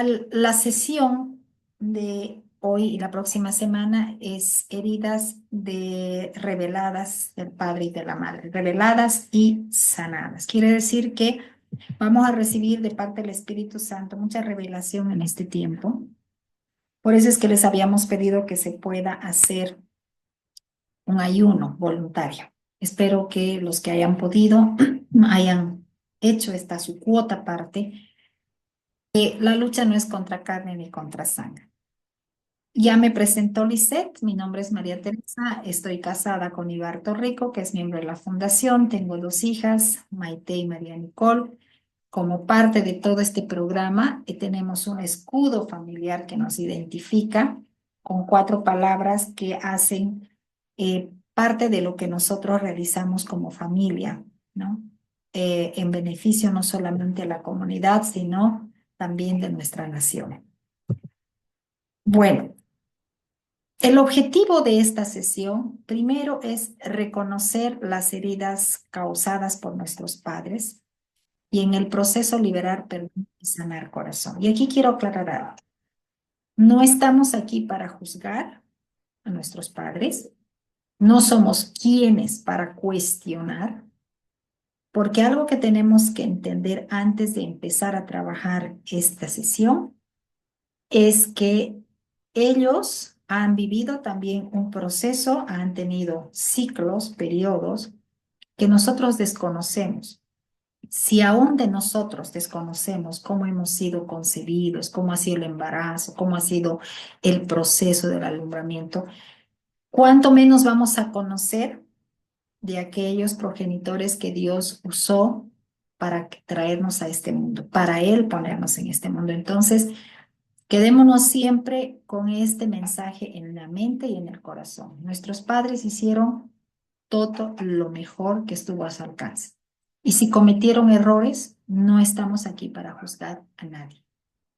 la sesión de hoy y la próxima semana es heridas reveladas del padre y de la madre, reveladas y sanadas. Quiere decir que vamos a recibir de parte del Espíritu Santo mucha revelación en este tiempo. Por eso es que les habíamos pedido que se pueda hacer un ayuno voluntario. Espero que los que hayan podido hayan hecho esta su cuota parte. La lucha no es contra carne ni contra sangre. Ya me presentó Lisette, mi nombre es María Teresa, estoy casada con Ibar Torrico, que es miembro de la fundación, tengo dos hijas, Maite y María Nicole. Como parte de todo este programa, tenemos un escudo familiar que nos identifica con cuatro palabras que hacen parte de lo que nosotros realizamos como familia, ¿no? En beneficio no solamente de la comunidad, sino también de nuestra nación. Bueno, el objetivo de esta sesión, primero, es reconocer las heridas causadas por nuestros padres y en el proceso liberar, perdón y sanar corazón. Y aquí quiero aclarar algo. No estamos aquí para juzgar a nuestros padres, no somos quienes para cuestionar, porque algo que tenemos que entender antes de empezar a trabajar esta sesión es que ellos han vivido también un proceso, han tenido ciclos, periodos que nosotros desconocemos. Si aún de nosotros desconocemos cómo hemos sido concebidos, cómo ha sido el embarazo, cómo ha sido el proceso del alumbramiento, cuánto menos vamos a conocer de aquellos progenitores que Dios usó para traernos a este mundo, para Él ponernos en este mundo. Entonces, quedémonos siempre con este mensaje en la mente y en el corazón. Nuestros padres hicieron todo lo mejor que estuvo a su alcance. Y si cometieron errores, no estamos aquí para juzgar a nadie,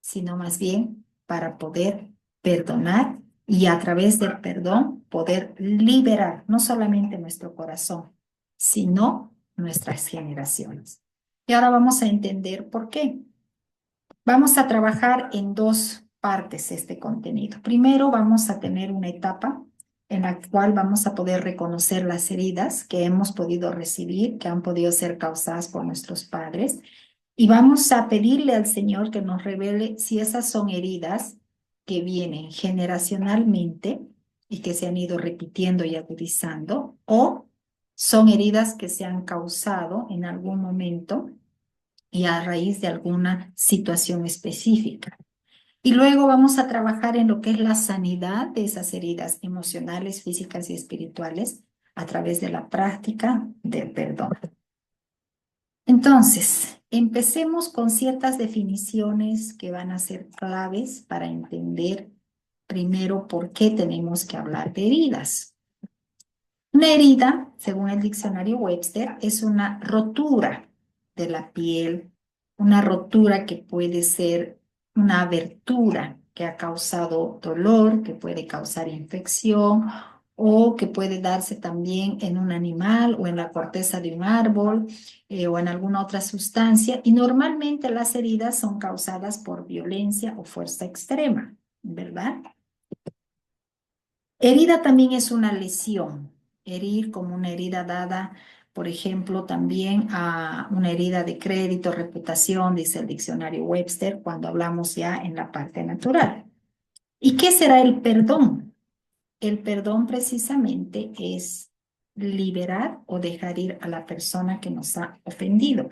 sino más bien para poder perdonar y a través del perdón poder liberar no solamente nuestro corazón, sino nuestras generaciones. Y ahora vamos a entender por qué. Vamos a trabajar en dos partes este contenido. Primero vamos a tener una etapa en la cual vamos a poder reconocer las heridas que hemos podido recibir, que han podido ser causadas por nuestros padres, y vamos a pedirle al Señor que nos revele si esas son heridas que vienen generacionalmente y que se han ido repitiendo y agudizando, o son heridas que se han causado en algún momento y a raíz de alguna situación específica. Y luego vamos a trabajar en lo que es la sanidad de esas heridas emocionales, físicas y espirituales a través de la práctica del perdón. Entonces, empecemos con ciertas definiciones que van a ser claves para entender primero por qué tenemos que hablar de heridas. Una herida, según el diccionario Webster, es una rotura de la piel, una rotura que puede ser una abertura que ha causado dolor, que puede causar infección o que puede darse también en un animal o en la corteza de un árbol o en alguna otra sustancia. Y normalmente las heridas son causadas por violencia o fuerza extrema, ¿verdad? Herida también es una lesión. Herir como una herida dada, por ejemplo, también a una herida de crédito, reputación, dice el diccionario Webster, cuando hablamos ya en la parte natural. ¿Y qué será el perdón? El perdón precisamente es liberar o dejar ir a la persona que nos ha ofendido.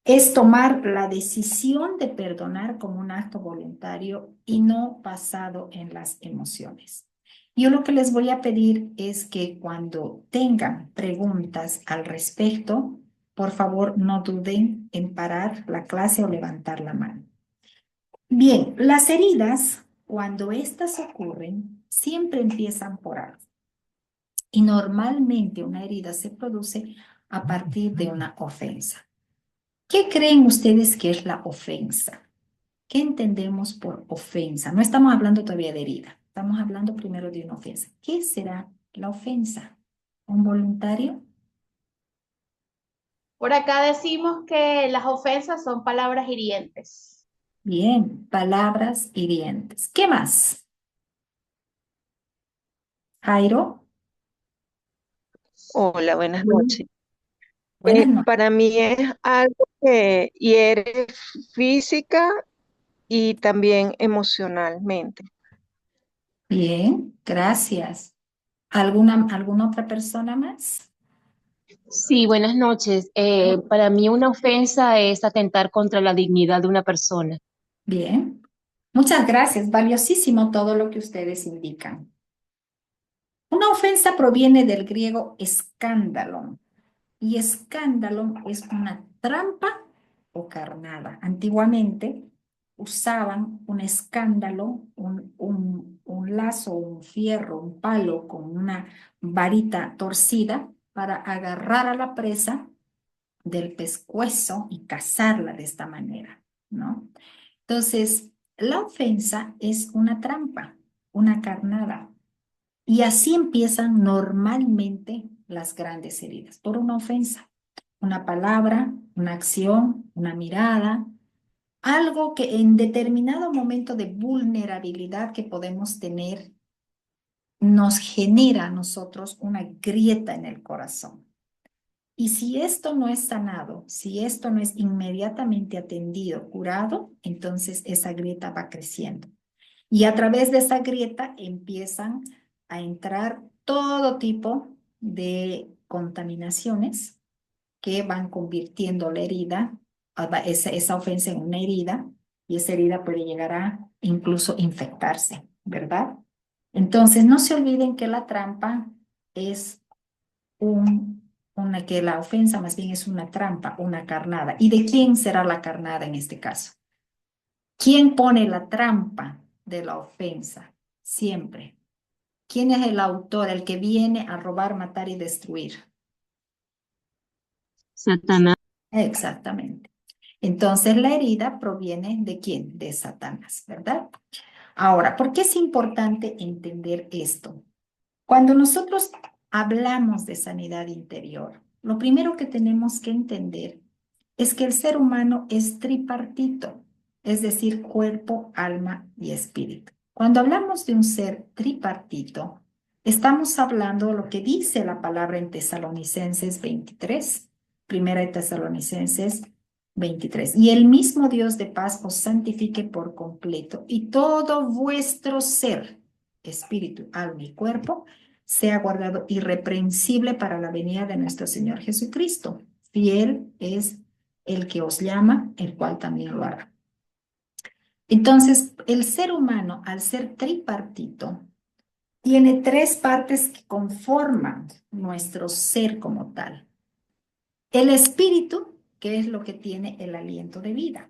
Es tomar la decisión de perdonar como un acto voluntario y no basado en las emociones. Yo lo que les voy a pedir es que cuando tengan preguntas al respecto, por favor no duden en parar la clase o levantar la mano. Bien, las heridas, cuando estas ocurren, siempre empiezan por algo. Y normalmente una herida se produce a partir de una ofensa. ¿Qué creen ustedes que es la ofensa? ¿Qué entendemos por ofensa? No estamos hablando todavía de herida, estamos hablando primero de una ofensa. ¿Qué será la ofensa? ¿Un voluntario? Por acá decimos que las ofensas son palabras hirientes. Bien, palabras hirientes. ¿Qué más? Jairo. Hola, buenas Sí. noches. Buenas noches. Para mí es algo que hiere física y también emocionalmente. Bien, gracias. ¿Alguna otra persona más? Sí, buenas noches. Para mí una ofensa es atentar contra la dignidad de una persona. Bien. Muchas gracias. Valiosísimo todo lo que ustedes indican. Una ofensa proviene del griego escándalo. Y escándalo es una trampa o carnada. Antiguamente usaban un escándalo, un lazo, un fierro, un palo con una varita torcida para agarrar a la presa del pescuezo y cazarla de esta manera, ¿no? Entonces, la ofensa es una trampa, una carnada. Y así empiezan normalmente las grandes heridas, por una ofensa, una palabra, una acción, una mirada, algo que en determinado momento de vulnerabilidad que podemos tener nos genera a nosotros una grieta en el corazón. Y si esto no es sanado, si esto no es inmediatamente atendido, curado, entonces esa grieta va creciendo. Y a través de esa grieta empiezan a entrar todo tipo de contaminaciones que van convirtiendo la herida, esa ofensa en una herida, y esa herida puede llegar a incluso infectarse, ¿verdad? Entonces, no se olviden que la trampa es que la ofensa más bien es una trampa, una carnada. ¿Y de quién será la carnada en este caso? ¿Quién pone la trampa de la ofensa? Siempre. ¿Quién es el autor, el que viene a robar, matar y destruir? Satanás. Exactamente. Entonces la herida proviene de quién? De Satanás, ¿verdad? Ahora, ¿por qué es importante entender esto? Cuando nosotros hablamos de sanidad interior, lo primero que tenemos que entender es que el ser humano es tripartito, es decir, cuerpo, alma y espíritu. Cuando hablamos de un ser tripartito, estamos hablando de lo que dice la palabra en Tesalonicenses 23, primera de Tesalonicenses 23. Y el mismo Dios de paz os santifique por completo y todo vuestro ser, espíritu, alma y cuerpo, sea guardado irreprensible para la venida de nuestro Señor Jesucristo. Fiel es el que os llama, el cual también lo hará. Entonces, el ser humano, al ser tripartito, tiene tres partes que conforman nuestro ser como tal. El espíritu, que es lo que tiene el aliento de vida.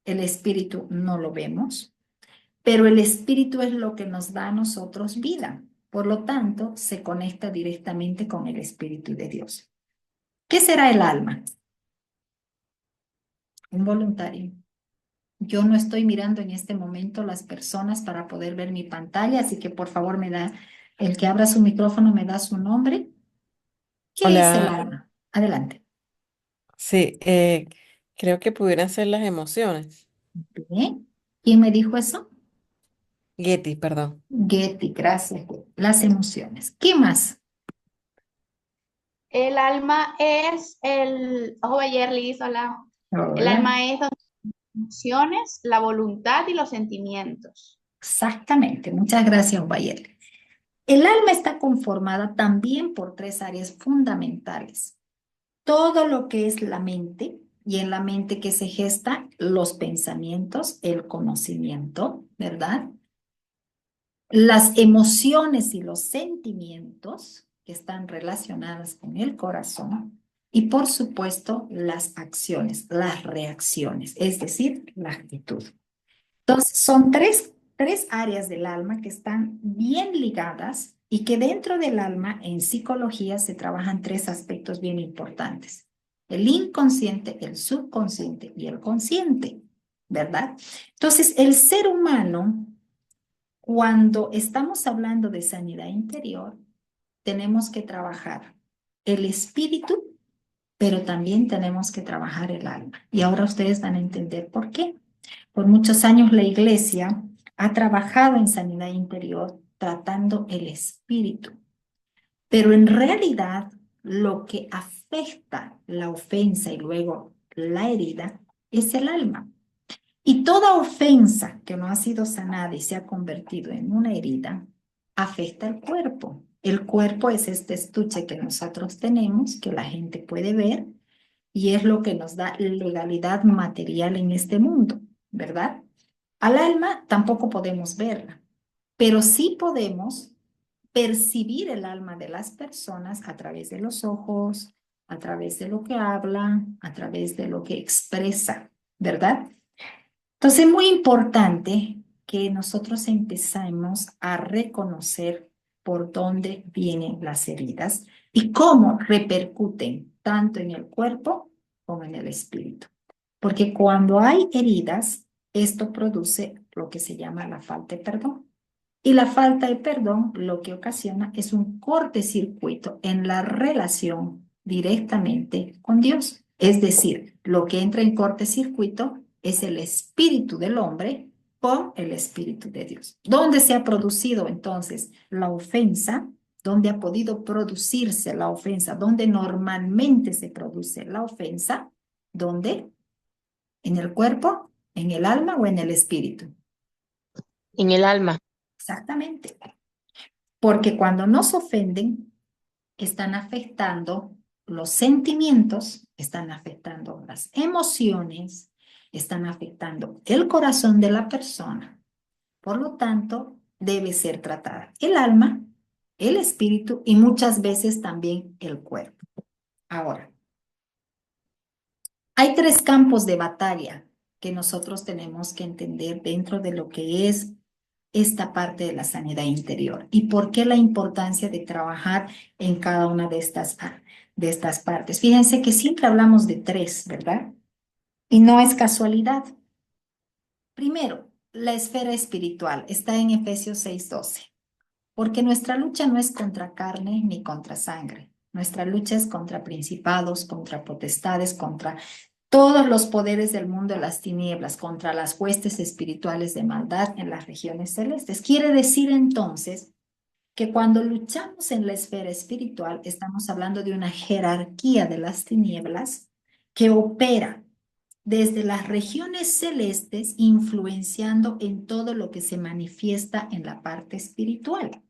El espíritu no lo vemos, pero el espíritu es lo que nos da a nosotros vida. Por lo tanto, se conecta directamente con el espíritu de Dios. ¿Qué será el alma? Un voluntario. Yo no estoy mirando en este momento las personas para poder ver mi pantalla, así que por favor el que abra su micrófono me da su nombre. ¿Qué es el Hola, alma? Adelante. sí, creo que pudieran ser las emociones. Bien. ¿Quién me dijo eso? Getty, perdón. Getty, gracias. Las emociones. ¿Qué más? El alma es ojo ayer Liz, hola. El Hola. alma es las emociones, la voluntad y los sentimientos. Exactamente. Muchas gracias, Bayer. El alma está conformada también por tres áreas fundamentales. Todo lo que es la mente, y en la mente que se gesta los pensamientos, el conocimiento, ¿verdad? Las emociones y los sentimientos que están relacionadas con el corazón y por supuesto las acciones, las reacciones, es decir, la actitud. Entonces, son tres áreas del alma que están bien ligadas y que dentro del alma en psicología se trabajan tres aspectos bien importantes. El inconsciente, el subconsciente y el consciente, ¿verdad? Entonces, el ser humano, cuando estamos hablando de sanidad interior, tenemos que trabajar el espíritu, pero también tenemos que trabajar el alma. Y ahora ustedes van a entender por qué. Por muchos años la iglesia ha trabajado en sanidad interior tratando el espíritu, pero en realidad lo que afecta la ofensa y luego la herida es el alma. Y toda ofensa que no ha sido sanada y se ha convertido en una herida, afecta el cuerpo. El cuerpo es este estuche que nosotros tenemos, que la gente puede ver, y es lo que nos da legalidad material en este mundo, ¿verdad? Al alma tampoco podemos verla, pero sí podemos percibir el alma de las personas a través de los ojos, a través de lo que hablan, a través de lo que expresa, ¿verdad? Entonces es muy importante que nosotros empecemos a reconocer por dónde vienen las heridas y cómo repercuten tanto en el cuerpo como en el espíritu. Porque cuando hay heridas, esto produce lo que se llama la falta de perdón. Y la falta de perdón lo que ocasiona es un cortocircuito en la relación directamente con Dios. Es decir, lo que entra en cortocircuito es el espíritu del hombre con el espíritu de Dios. ¿Dónde se ha producido entonces la ofensa? ¿Dónde ha podido producirse la ofensa? ¿Dónde normalmente se produce la ofensa? ¿Dónde? ¿En el cuerpo, en el alma o en el espíritu? En el alma. Exactamente. Porque cuando nos ofenden, están afectando los sentimientos, están afectando las emociones, están afectando el corazón de la persona. Por lo tanto, debe ser tratada el alma, el espíritu y muchas veces también el cuerpo. Ahora, hay 3 campos de batalla que nosotros tenemos que entender dentro de lo que es esta parte de la sanidad interior y por qué la importancia de trabajar en cada una de estas partes. Fíjense que siempre hablamos de 3, ¿verdad? Y no es casualidad. Primero, la esfera espiritual está en Efesios 6:12, porque nuestra lucha no es contra carne ni contra sangre. Nuestra lucha es contra principados, contra potestades, contra todos los poderes del mundo de las tinieblas, contra las huestes espirituales de maldad en las regiones celestes. Quiere decir entonces que cuando luchamos en la esfera espiritual, estamos hablando de una jerarquía de las tinieblas que opera desde las regiones celestes, influenciando en todo lo que se manifiesta en la parte espiritual.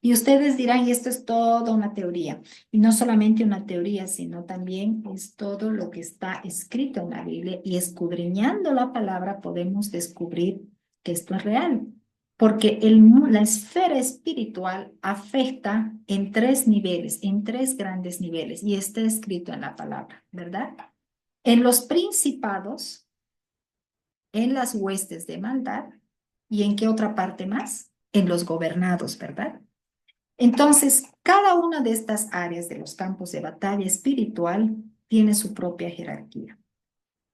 Y ustedes dirán, y esto es toda una teoría, y no solamente una teoría, sino también es todo lo que está escrito en la Biblia, y escudriñando la palabra podemos descubrir que esto es real, porque la esfera espiritual afecta en 3 niveles, en 3 grandes niveles, y está escrito en la palabra, ¿verdad? En los principados, en las huestes de maldad, ¿y en qué otra parte más? En los gobernados, ¿verdad? Entonces, cada una de estas áreas de los campos de batalla espiritual tiene su propia jerarquía.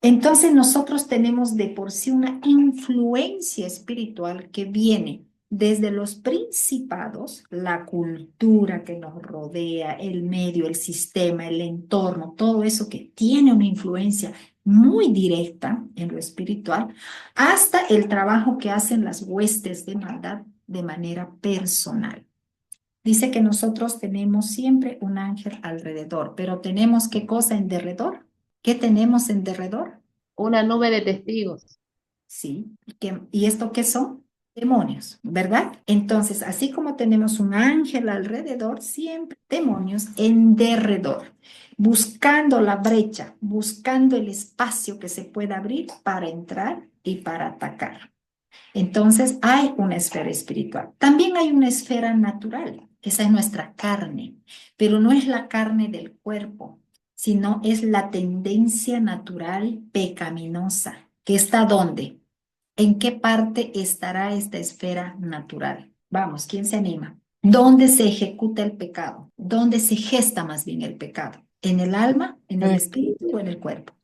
Entonces, nosotros tenemos de por sí una influencia espiritual que viene desde los principados, la cultura que nos rodea, el medio, el sistema, el entorno, todo eso que tiene una influencia muy directa en lo espiritual, hasta el trabajo que hacen las huestes de maldad de manera personal. Dice que nosotros tenemos siempre un ángel alrededor, pero tenemos ¿qué cosa en derredor? ¿Qué tenemos en derredor? Una nube de testigos. Sí. ¿Y esto qué son? Demonios, ¿verdad? Entonces, así como tenemos un ángel alrededor, siempre demonios en derredor, buscando la brecha, buscando el espacio que se pueda abrir para entrar y para atacar. Entonces hay una esfera espiritual. También hay una esfera natural. Esa es nuestra carne, pero no es la carne del cuerpo, sino es la tendencia natural pecaminosa. ¿Que está dónde? ¿En qué parte estará esta esfera natural? Vamos, ¿quién se anima? ¿Dónde se ejecuta el pecado? ¿Dónde se gesta más bien el pecado? ¿En el alma, en el espíritu o en el cuerpo?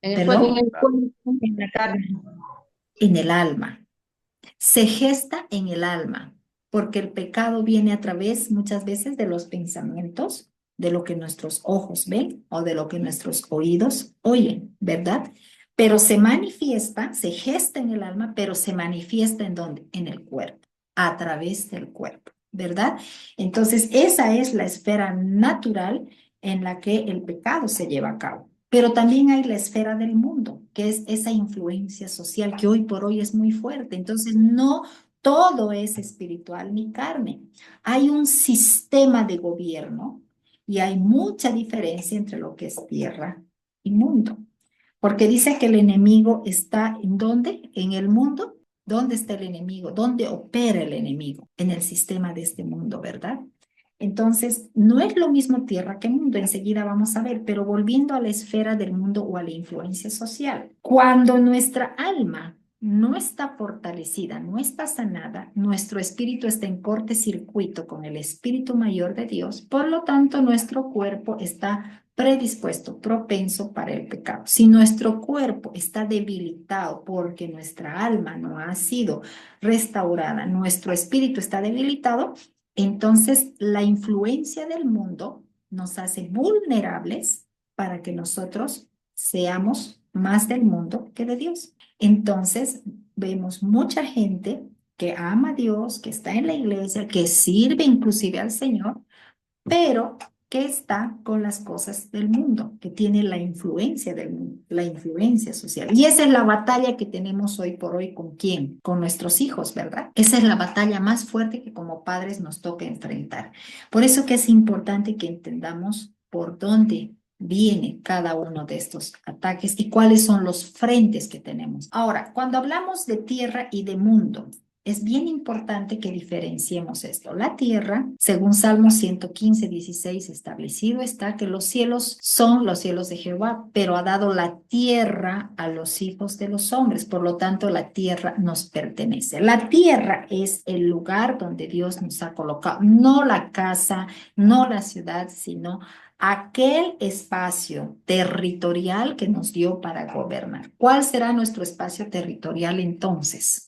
En el ¿Perdón? cuerpo, en la carne. En el alma. Se gesta en el alma, porque el pecado viene a través muchas veces de los pensamientos, de lo que nuestros ojos ven o de lo que nuestros oídos oyen, ¿verdad? pero se manifiesta, se gesta en el alma, pero se manifiesta ¿en dónde? En el cuerpo, a través del cuerpo, ¿verdad? Entonces, esa es la esfera natural en la que el pecado se lleva a cabo. Pero también hay la esfera del mundo, que es esa influencia social que hoy por hoy es muy fuerte. Entonces, no todo es espiritual ni carne. Hay un sistema de gobierno y hay mucha diferencia entre lo que es tierra y mundo. Porque dice que el enemigo está ¿en dónde? En el mundo. ¿Dónde está el enemigo? ¿Dónde opera el enemigo? En el sistema de este mundo, ¿verdad? Entonces, no es lo mismo tierra que mundo, enseguida vamos a ver, pero volviendo a la esfera del mundo o a la influencia social. Cuando nuestra alma no está fortalecida, no está sanada, nuestro espíritu está en cortocircuito con el espíritu mayor de Dios, por lo tanto, nuestro cuerpo está predispuesto, propenso para el pecado. Si nuestro cuerpo está debilitado porque nuestra alma no ha sido restaurada, nuestro espíritu está debilitado, entonces la influencia del mundo nos hace vulnerables para que nosotros seamos más del mundo que de Dios. Entonces vemos mucha gente que ama a Dios, que está en la iglesia, que sirve inclusive al Señor, pero que está con las cosas del mundo, que tiene la influencia del mundo, la influencia social. Y esa es la batalla que tenemos hoy por hoy. ¿Con quién? Con nuestros hijos, ¿verdad? Esa es la batalla más fuerte que como padres nos toca enfrentar. Por eso que es importante que entendamos por dónde viene cada uno de estos ataques y cuáles son los frentes que tenemos. Ahora, cuando hablamos de tierra y de mundo, es bien importante que diferenciemos esto. La tierra, según Salmo 115, 16, establecido está que los cielos son los cielos de Jehová, pero ha dado la tierra a los hijos de los hombres. Por lo tanto, la tierra nos pertenece. La tierra es el lugar donde Dios nos ha colocado, no la casa, no la ciudad, sino aquel espacio territorial que nos dio para gobernar. ¿Cuál será nuestro espacio territorial entonces?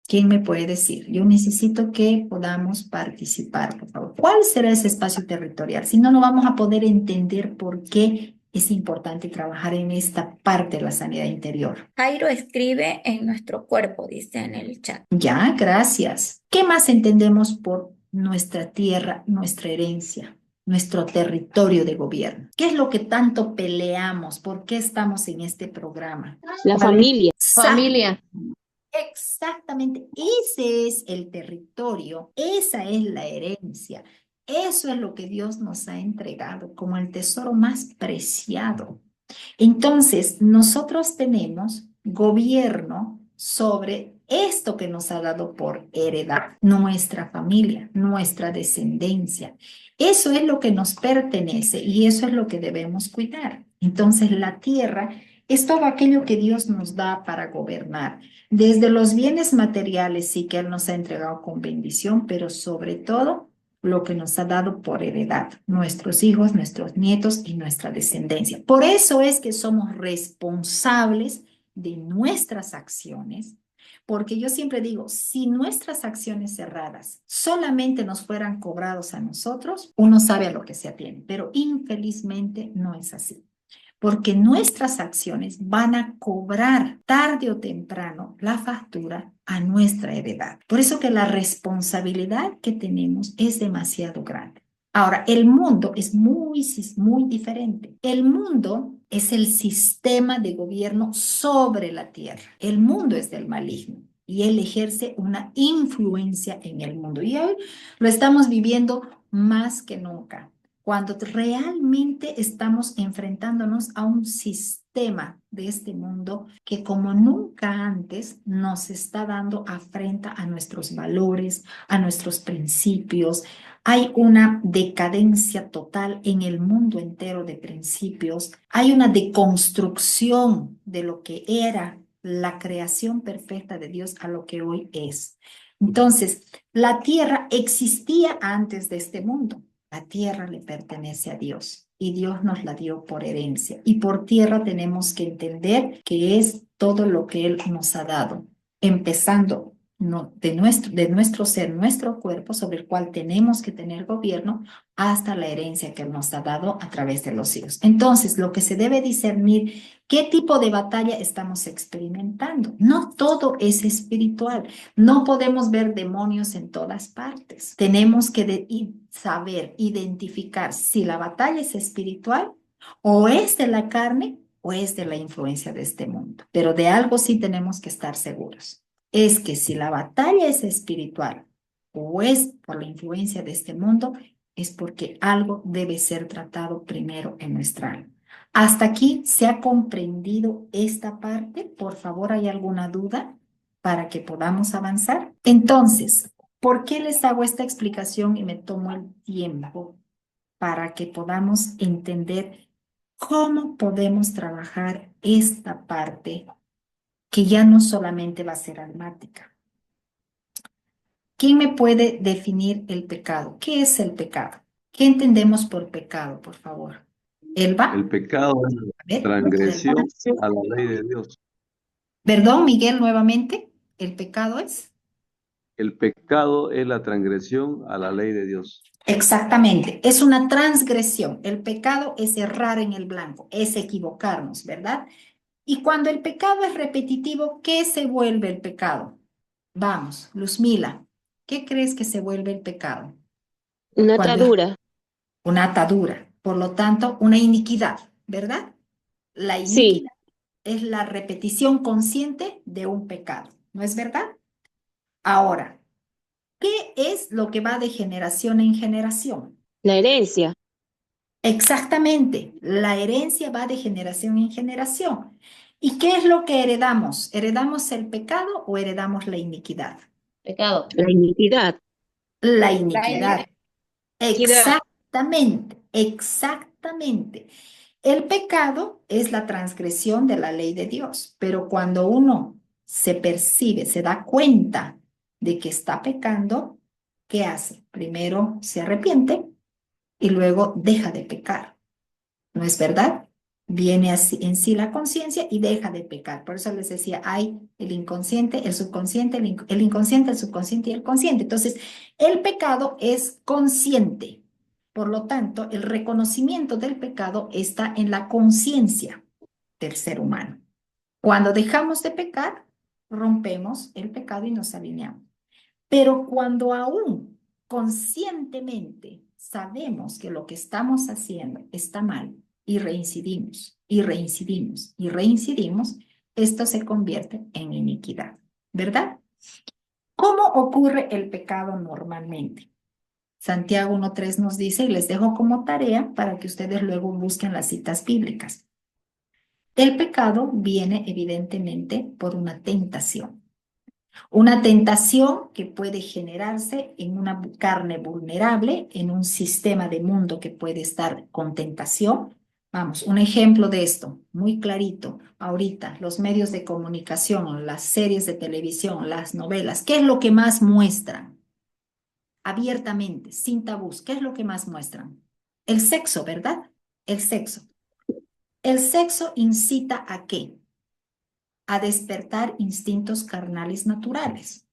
¿Quién me puede decir? Yo necesito que podamos participar, por favor. ¿Cuál será ese espacio territorial? Si no, no vamos a poder entender por qué es importante trabajar en esta parte de la sanidad interior. Jairo escribe en nuestro cuerpo, dice en el chat. Ya, gracias. ¿Qué más entendemos por nuestra tierra, nuestra herencia, nuestro territorio de gobierno? ¿Qué es lo que tanto peleamos? ¿Por qué estamos en este programa? La ¿Vale? familia. Familia. Exactamente, ese es el territorio, esa es la herencia, eso es lo que Dios nos ha entregado como el tesoro más preciado. Entonces, nosotros tenemos gobierno sobre esto que nos ha dado por heredad, nuestra familia, nuestra descendencia. Eso es lo que nos pertenece y eso es lo que debemos cuidar. Entonces, la tierra es todo aquello que Dios nos da para gobernar. Desde los bienes materiales, sí que Él nos ha entregado con bendición, pero sobre todo lo que nos ha dado por heredad, nuestros hijos, nuestros nietos y nuestra descendencia. Por eso es que somos responsables de nuestras acciones, porque yo siempre digo, si nuestras acciones cerradas solamente nos fueran cobrados a nosotros, uno sabe a lo que se atiene, pero infelizmente no es así. Porque nuestras acciones van a cobrar tarde o temprano la factura a nuestra heredad. Por eso que la responsabilidad que tenemos es demasiado grande. Ahora, el mundo es muy diferente. El mundo es el sistema de gobierno sobre la tierra. El mundo es del maligno y él ejerce una influencia en el mundo. Y hoy lo estamos viviendo más que nunca, cuando realmente estamos enfrentándonos a un sistema de este mundo que como nunca antes nos está dando afrenta a nuestros valores, a nuestros principios. Hay una decadencia total en el mundo entero de principios. Hay una deconstrucción de lo que era la creación perfecta de Dios a lo que hoy es. Entonces, la tierra existía antes de este mundo. La tierra le pertenece a Dios y Dios nos la dio por herencia. Y por tierra tenemos que entender que es todo lo que Él nos ha dado, empezando no, de nuestro ser, nuestro cuerpo, sobre el cual tenemos que tener gobierno, hasta la herencia que Él nos ha dado a través de los hijos. Entonces, lo que se debe discernir, ¿qué tipo de batalla estamos experimentando? No todo es espiritual. No podemos ver demonios en todas partes. Tenemos que saber identificar si la batalla es espiritual o es de la carne o es de la influencia de este mundo. Pero de algo sí tenemos que estar seguros. Es que si la batalla es espiritual o es por la influencia de este mundo, es porque algo debe ser tratado primero en nuestra alma. ¿Hasta aquí se ha comprendido esta parte? Por favor, ¿hay alguna duda para que podamos avanzar? Entonces, ¿por qué les hago esta explicación y me tomo el tiempo para que podamos entender cómo podemos trabajar esta parte que ya no solamente va a ser almática? ¿Quién me puede definir el pecado? ¿Qué es el pecado? ¿Qué entendemos por pecado, por favor? Elba, El pecado es a la ver, transgresión a la ley de Dios. perdón, Miguel, nuevamente, ¿el pecado es? El pecado es la transgresión a la ley de Dios. Exactamente, es una transgresión. El pecado es errar en el blanco, es equivocarnos, ¿verdad? Y cuando el pecado es repetitivo, ¿qué se vuelve el pecado? Vamos, Luzmila, ¿qué crees que se vuelve el pecado? Una Cuando es atadura. una atadura, por lo tanto, una iniquidad, ¿verdad? La Sí, iniquidad es la repetición consciente de un pecado, ¿no es verdad? Ahora, ¿qué es lo que va de generación en generación? la herencia. Exactamente, la herencia va de generación en generación. ¿Y qué es lo que heredamos? ¿Heredamos el pecado o heredamos la iniquidad? Pecado. La iniquidad. La La iniquidad. Iniquidad. Exactamente, exactamente. El pecado es la transgresión de la ley de Dios, pero cuando uno se percibe, se da cuenta de que está pecando, ¿qué hace? Primero se arrepiente y luego deja de pecar. ¿No es verdad? Viene así en sí la conciencia y deja de pecar. Por eso les decía, hay el inconsciente, el subconsciente, el inconsciente, el subconsciente y el consciente. Entonces, el pecado es consciente. Por lo tanto, el reconocimiento del pecado está en la conciencia del ser humano. Cuando dejamos de pecar, rompemos el pecado y nos alineamos. Pero cuando aún conscientemente sabemos que lo que estamos haciendo está mal y reincidimos, y reincidimos, y reincidimos, esto se convierte en iniquidad, ¿verdad? ¿Cómo ocurre el pecado normalmente? Santiago 1:3 nos dice, y les dejo como tarea para que ustedes luego busquen las citas bíblicas. El pecado viene evidentemente por una tentación. Una tentación que puede generarse en una carne vulnerable, en un sistema de mundo que puede estar con tentación. Vamos, un ejemplo de esto, muy clarito, ahorita, los medios de comunicación, las series de televisión, las novelas, ¿qué es lo que más muestran? Abiertamente, sin tabús, ¿qué es lo que más muestran? El sexo, ¿verdad? El sexo. El sexo incita ¿a qué? A despertar instintos carnales naturales.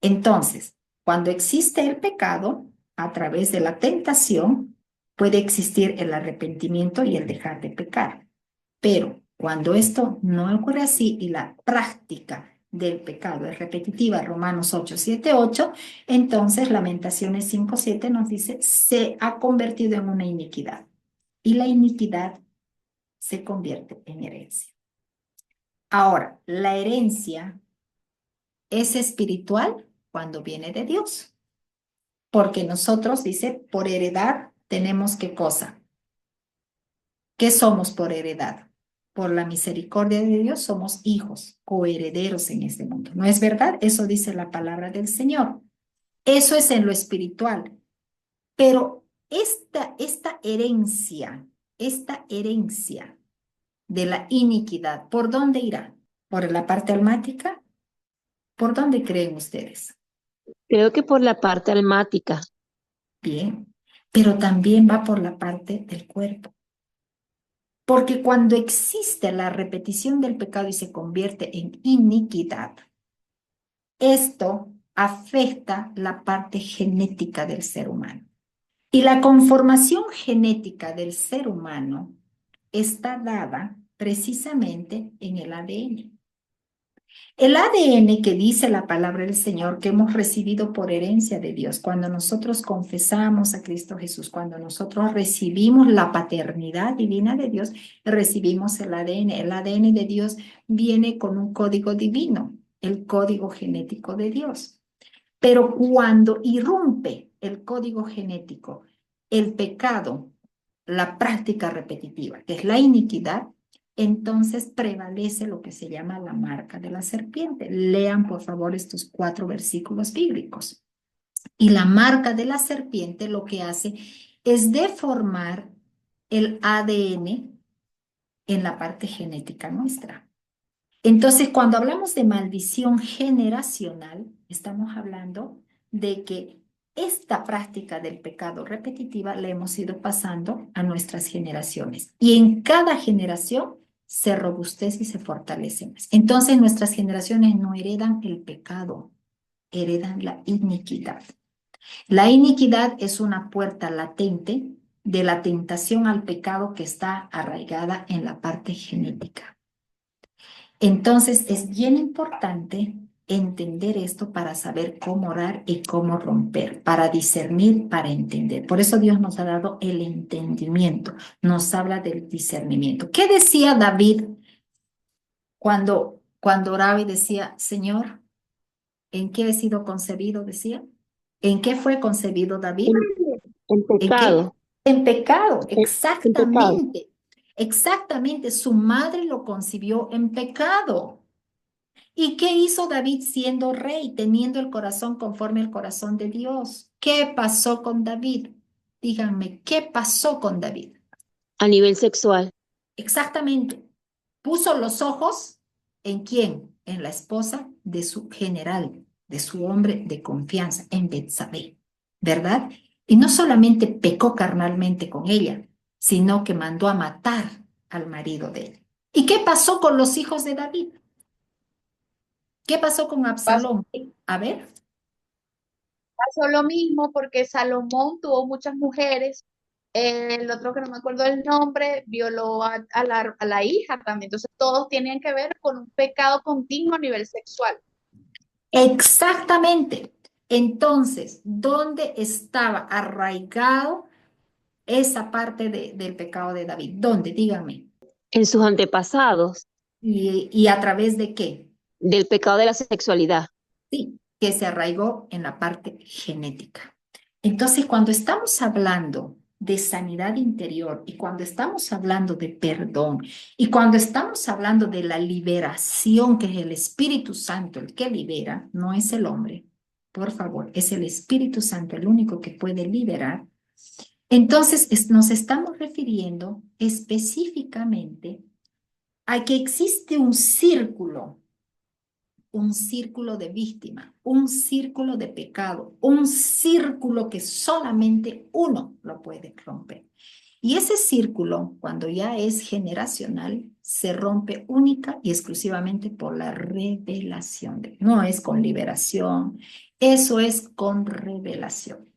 Entonces, cuando existe el pecado, a través de la tentación, puede existir el arrepentimiento y el dejar de pecar. Pero cuando esto no ocurre así y la práctica del pecado es repetitiva, Romanos 8:7-8, entonces Lamentaciones 5:7 nos dice, se ha convertido en una iniquidad. Y la iniquidad se convierte en herencia. Ahora, la herencia es espiritual cuando viene de Dios. Porque nosotros, dice, por heredad tenemos ¿qué cosa? ¿Qué somos por heredad? Por la misericordia de Dios somos hijos, coherederos en este mundo. ¿No es verdad? Eso dice la palabra del Señor. Eso es en lo espiritual. Pero esta herencia de la iniquidad, ¿por dónde irá? ¿Por la parte almática? ¿Por dónde creen ustedes? Creo que por la parte almática. Bien, pero también va por la parte del cuerpo. Porque cuando existe la repetición del pecado y se convierte en iniquidad, Esto afecta la parte genética del ser humano. Y la conformación genética del ser humano está dada precisamente en el ADN. El ADN que dice la palabra del Señor que hemos recibido por herencia de Dios, cuando nosotros confesamos a Cristo Jesús, cuando nosotros recibimos la paternidad divina de Dios, recibimos el ADN. El ADN de Dios viene con un código divino, el código genético de Dios. Pero cuando irrumpe el código genético, el pecado, la práctica repetitiva, que es la iniquidad, entonces prevalece lo que se llama la marca de la serpiente. Lean, por favor, estos 4 versículos bíblicos. Y la marca de la serpiente lo que hace es deformar el ADN en la parte genética nuestra. Entonces, cuando hablamos de maldición generacional, estamos hablando de que esta práctica del pecado repetitiva la hemos ido pasando a nuestras generaciones. Y en cada generación se robustece y se fortalece más. Entonces, nuestras generaciones no heredan el pecado, heredan la iniquidad. La iniquidad es una puerta latente de la tentación al pecado que está arraigada en la parte genética. Entonces es bien importante entender esto para saber cómo orar y cómo romper, para discernir, para entender. Por eso Dios nos ha dado el entendimiento, nos habla del discernimiento. ¿Qué decía David cuando oraba y decía, Señor, ¿en qué he sido concebido? Decía. ¿En qué fue concebido David? En pecado. En pecado, En pecado. exactamente. Exactamente, su madre lo concibió en pecado. ¿Y qué hizo David siendo rey, teniendo el corazón conforme al corazón de Dios? ¿Qué pasó con David? Díganme, ¿qué pasó con David? A nivel sexual. Exactamente. Puso los ojos ¿en quién? En la esposa de su general, de su hombre de confianza, en Betsabé, ¿verdad? Y no solamente pecó carnalmente con ella, sino que mandó a matar al marido de él. ¿Y qué pasó con los hijos de David? ¿Qué pasó con Absalón? A ver. Pasó lo mismo porque Salomón tuvo muchas mujeres. El otro que no me acuerdo el nombre, violó a la hija también. Entonces, todos tienen que ver con un pecado continuo a nivel sexual. Exactamente. Entonces, ¿dónde estaba arraigado esa parte del pecado de David? ¿Dónde? Díganme. En sus antepasados. ¿Y a través de qué? Del pecado de la sexualidad. Sí, que se arraigó en la parte genética. Entonces, cuando estamos hablando de sanidad interior y cuando estamos hablando de perdón y cuando estamos hablando de la liberación, que es el Espíritu Santo el que libera, no es el hombre, por favor, es el Espíritu Santo el único que puede liberar. Entonces, nos estamos refiriendo específicamente a que existe un círculo de víctima, un círculo de pecado, un círculo que solamente uno lo puede romper. Y ese círculo, cuando ya es generacional, se rompe única y exclusivamente por la revelación. No es con liberación, eso es con revelación.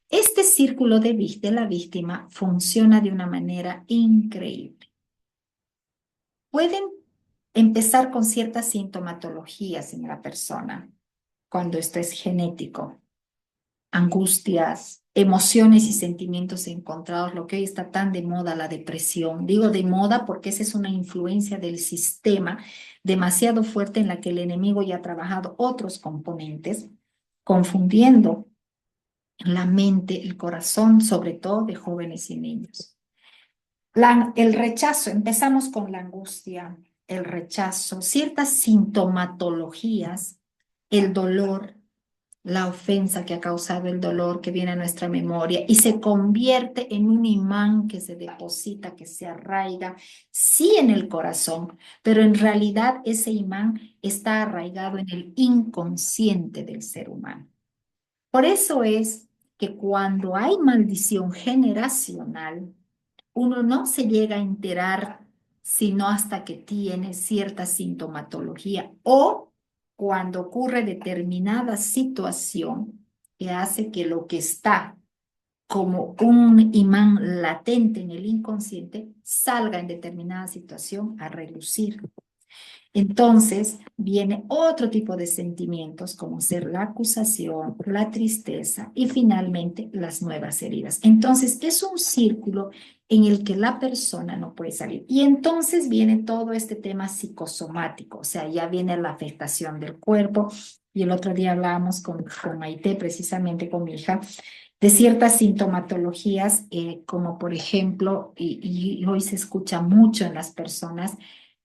Este círculo de la víctima funciona de una manera increíble. Pueden empezar con ciertas sintomatologías en la persona cuando esto es genético. Angustias, emociones y sentimientos encontrados, lo que hoy está tan de moda, la depresión. Digo de moda porque esa es una influencia del sistema demasiado fuerte en la que el enemigo ya ha trabajado otros componentes, confundiendo la mente, el corazón, sobre todo de jóvenes y niños. El rechazo, empezamos con la angustia, el rechazo, ciertas sintomatologías, el dolor, la ofensa que ha causado el dolor que viene a nuestra memoria y se convierte en un imán que se deposita, que se arraiga, sí en el corazón, pero en realidad ese imán está arraigado en el inconsciente del ser humano. Por eso es que cuando hay maldición generacional, uno no se llega a enterar sino hasta que tiene cierta sintomatología o cuando ocurre determinada situación que hace que lo que está como un imán latente en el inconsciente salga en determinada situación a relucir. Entonces viene otro tipo de sentimientos como ser la acusación, la tristeza y finalmente las nuevas heridas. Entonces es un círculo en el que la persona no puede salir. Y entonces viene todo este tema psicosomático, o sea, ya viene la afectación del cuerpo. Y el otro día hablábamos con Maite, precisamente con mi hija, de ciertas sintomatologías, como por ejemplo, y hoy se escucha mucho en las personas.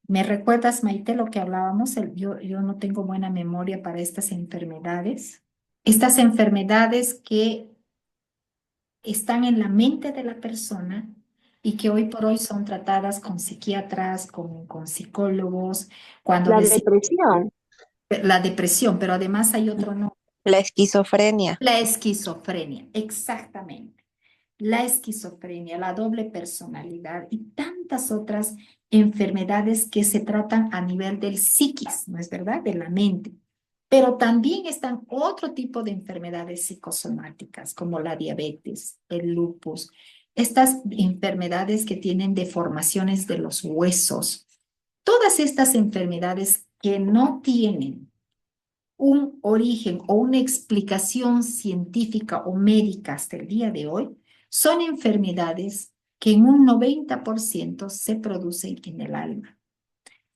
¿Me recuerdas, Maite, lo que hablábamos? Yo no tengo buena memoria para estas enfermedades. Estas enfermedades que están en la mente de la persona y que hoy por hoy son tratadas con psiquiatras, con psicólogos, cuando La decimos depresión. la depresión, pero además hay otro nombre. La esquizofrenia. La esquizofrenia, exactamente. La esquizofrenia, la doble personalidad y tantas otras enfermedades que se tratan a nivel del psiquis, ¿no es verdad? De la mente. Pero también están otro tipo de enfermedades psicosomáticas, como la diabetes, el lupus, estas enfermedades que tienen deformaciones de los huesos. Todas estas enfermedades que no tienen un origen o una explicación científica o médica hasta el día de hoy, son enfermedades que en un 90% se producen en el alma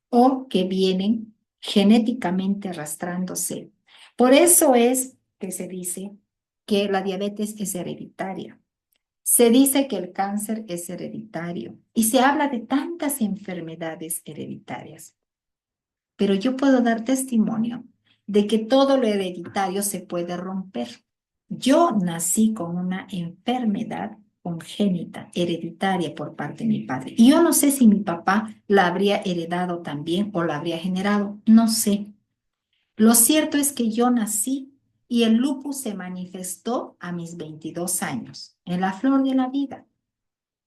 o que vienen genéticamente arrastrándose. Por eso es que se dice que la diabetes es hereditaria. Se dice que el cáncer es hereditario y se habla de tantas enfermedades hereditarias. Pero yo puedo dar testimonio de que todo lo hereditario se puede romper. Yo nací con una enfermedad congénita, hereditaria por parte de mi padre. Y yo no sé si mi papá la habría heredado también o la habría generado, no sé. Lo cierto es que yo nací y el lupus se manifestó a mis 22 años, en la flor de la vida,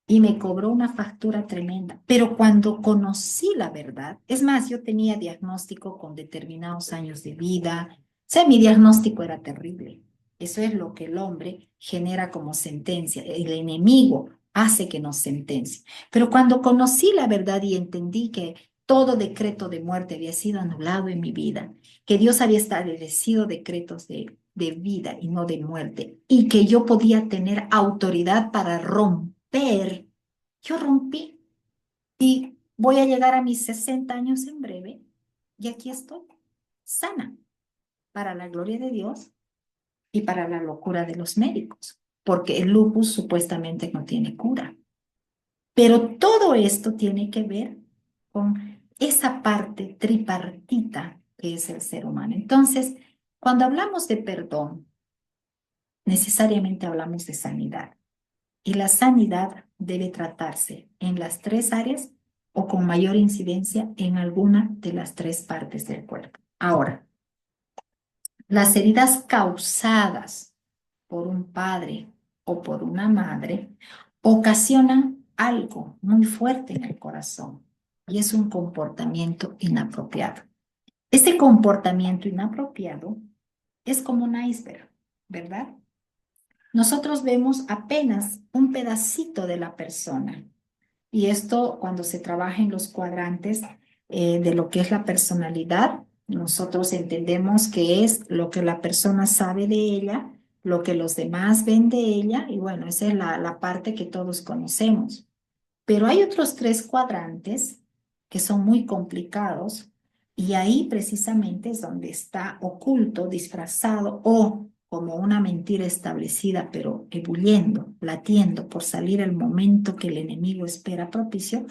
y me cobró una factura tremenda. Pero cuando conocí la verdad, es más, yo tenía diagnóstico con determinados años de vida, o sea, mi diagnóstico era terrible. Eso es lo que el hombre genera como sentencia. El enemigo hace que nos sentencie. Pero cuando conocí la verdad y entendí que todo decreto de muerte había sido anulado en mi vida, que Dios había establecido decretos de vida y no de muerte, y que yo podía tener autoridad para romper, yo rompí y voy a llegar a mis 60 años en breve y aquí estoy, sana, para la gloria de Dios y para la locura de los médicos, porque el lupus supuestamente no tiene cura. Pero todo esto tiene que ver con esa parte tripartita que es el ser humano. Entonces, cuando hablamos de perdón, necesariamente hablamos de sanidad. Y la sanidad debe tratarse en las tres áreas o con mayor incidencia en alguna de las tres partes del cuerpo. Ahora, las heridas causadas por un padre o por una madre ocasionan algo muy fuerte en el corazón y es un comportamiento inapropiado. Este comportamiento inapropiado es como un iceberg, ¿verdad? Nosotros vemos apenas un pedacito de la persona. Y esto cuando se trabaja en los cuadrantes de lo que es la personalidad, nosotros entendemos que es lo que la persona sabe de ella, lo que los demás ven de ella, y bueno, esa es la parte que todos conocemos. Pero hay otros tres cuadrantes que son muy complicados y ahí precisamente es donde está oculto, disfrazado o como una mentira establecida, pero ebulliendo, latiendo por salir el momento que el enemigo espera propicio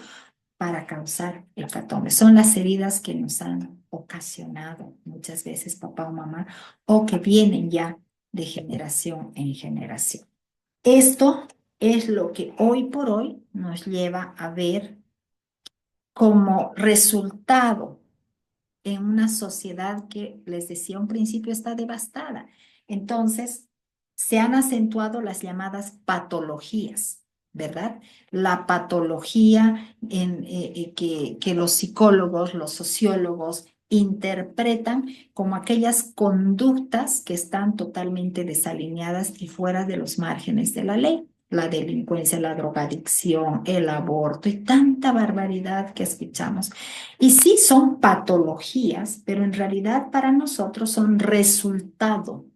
para causar hecatombe. Son las heridas que nos han ocasionado muchas veces papá o mamá o que vienen ya de generación en generación. Esto es lo que hoy por hoy nos lleva a ver como resultado en una sociedad que, les decía un principio, está devastada. Entonces, se han acentuado las llamadas patologías, ¿verdad? La patología que los psicólogos, los sociólogos interpretan como aquellas conductas que están totalmente desalineadas y fuera de los márgenes de la ley. La delincuencia, la drogadicción, el aborto y tanta barbaridad que escuchamos. Y sí son patologías, pero en realidad para nosotros son resultado.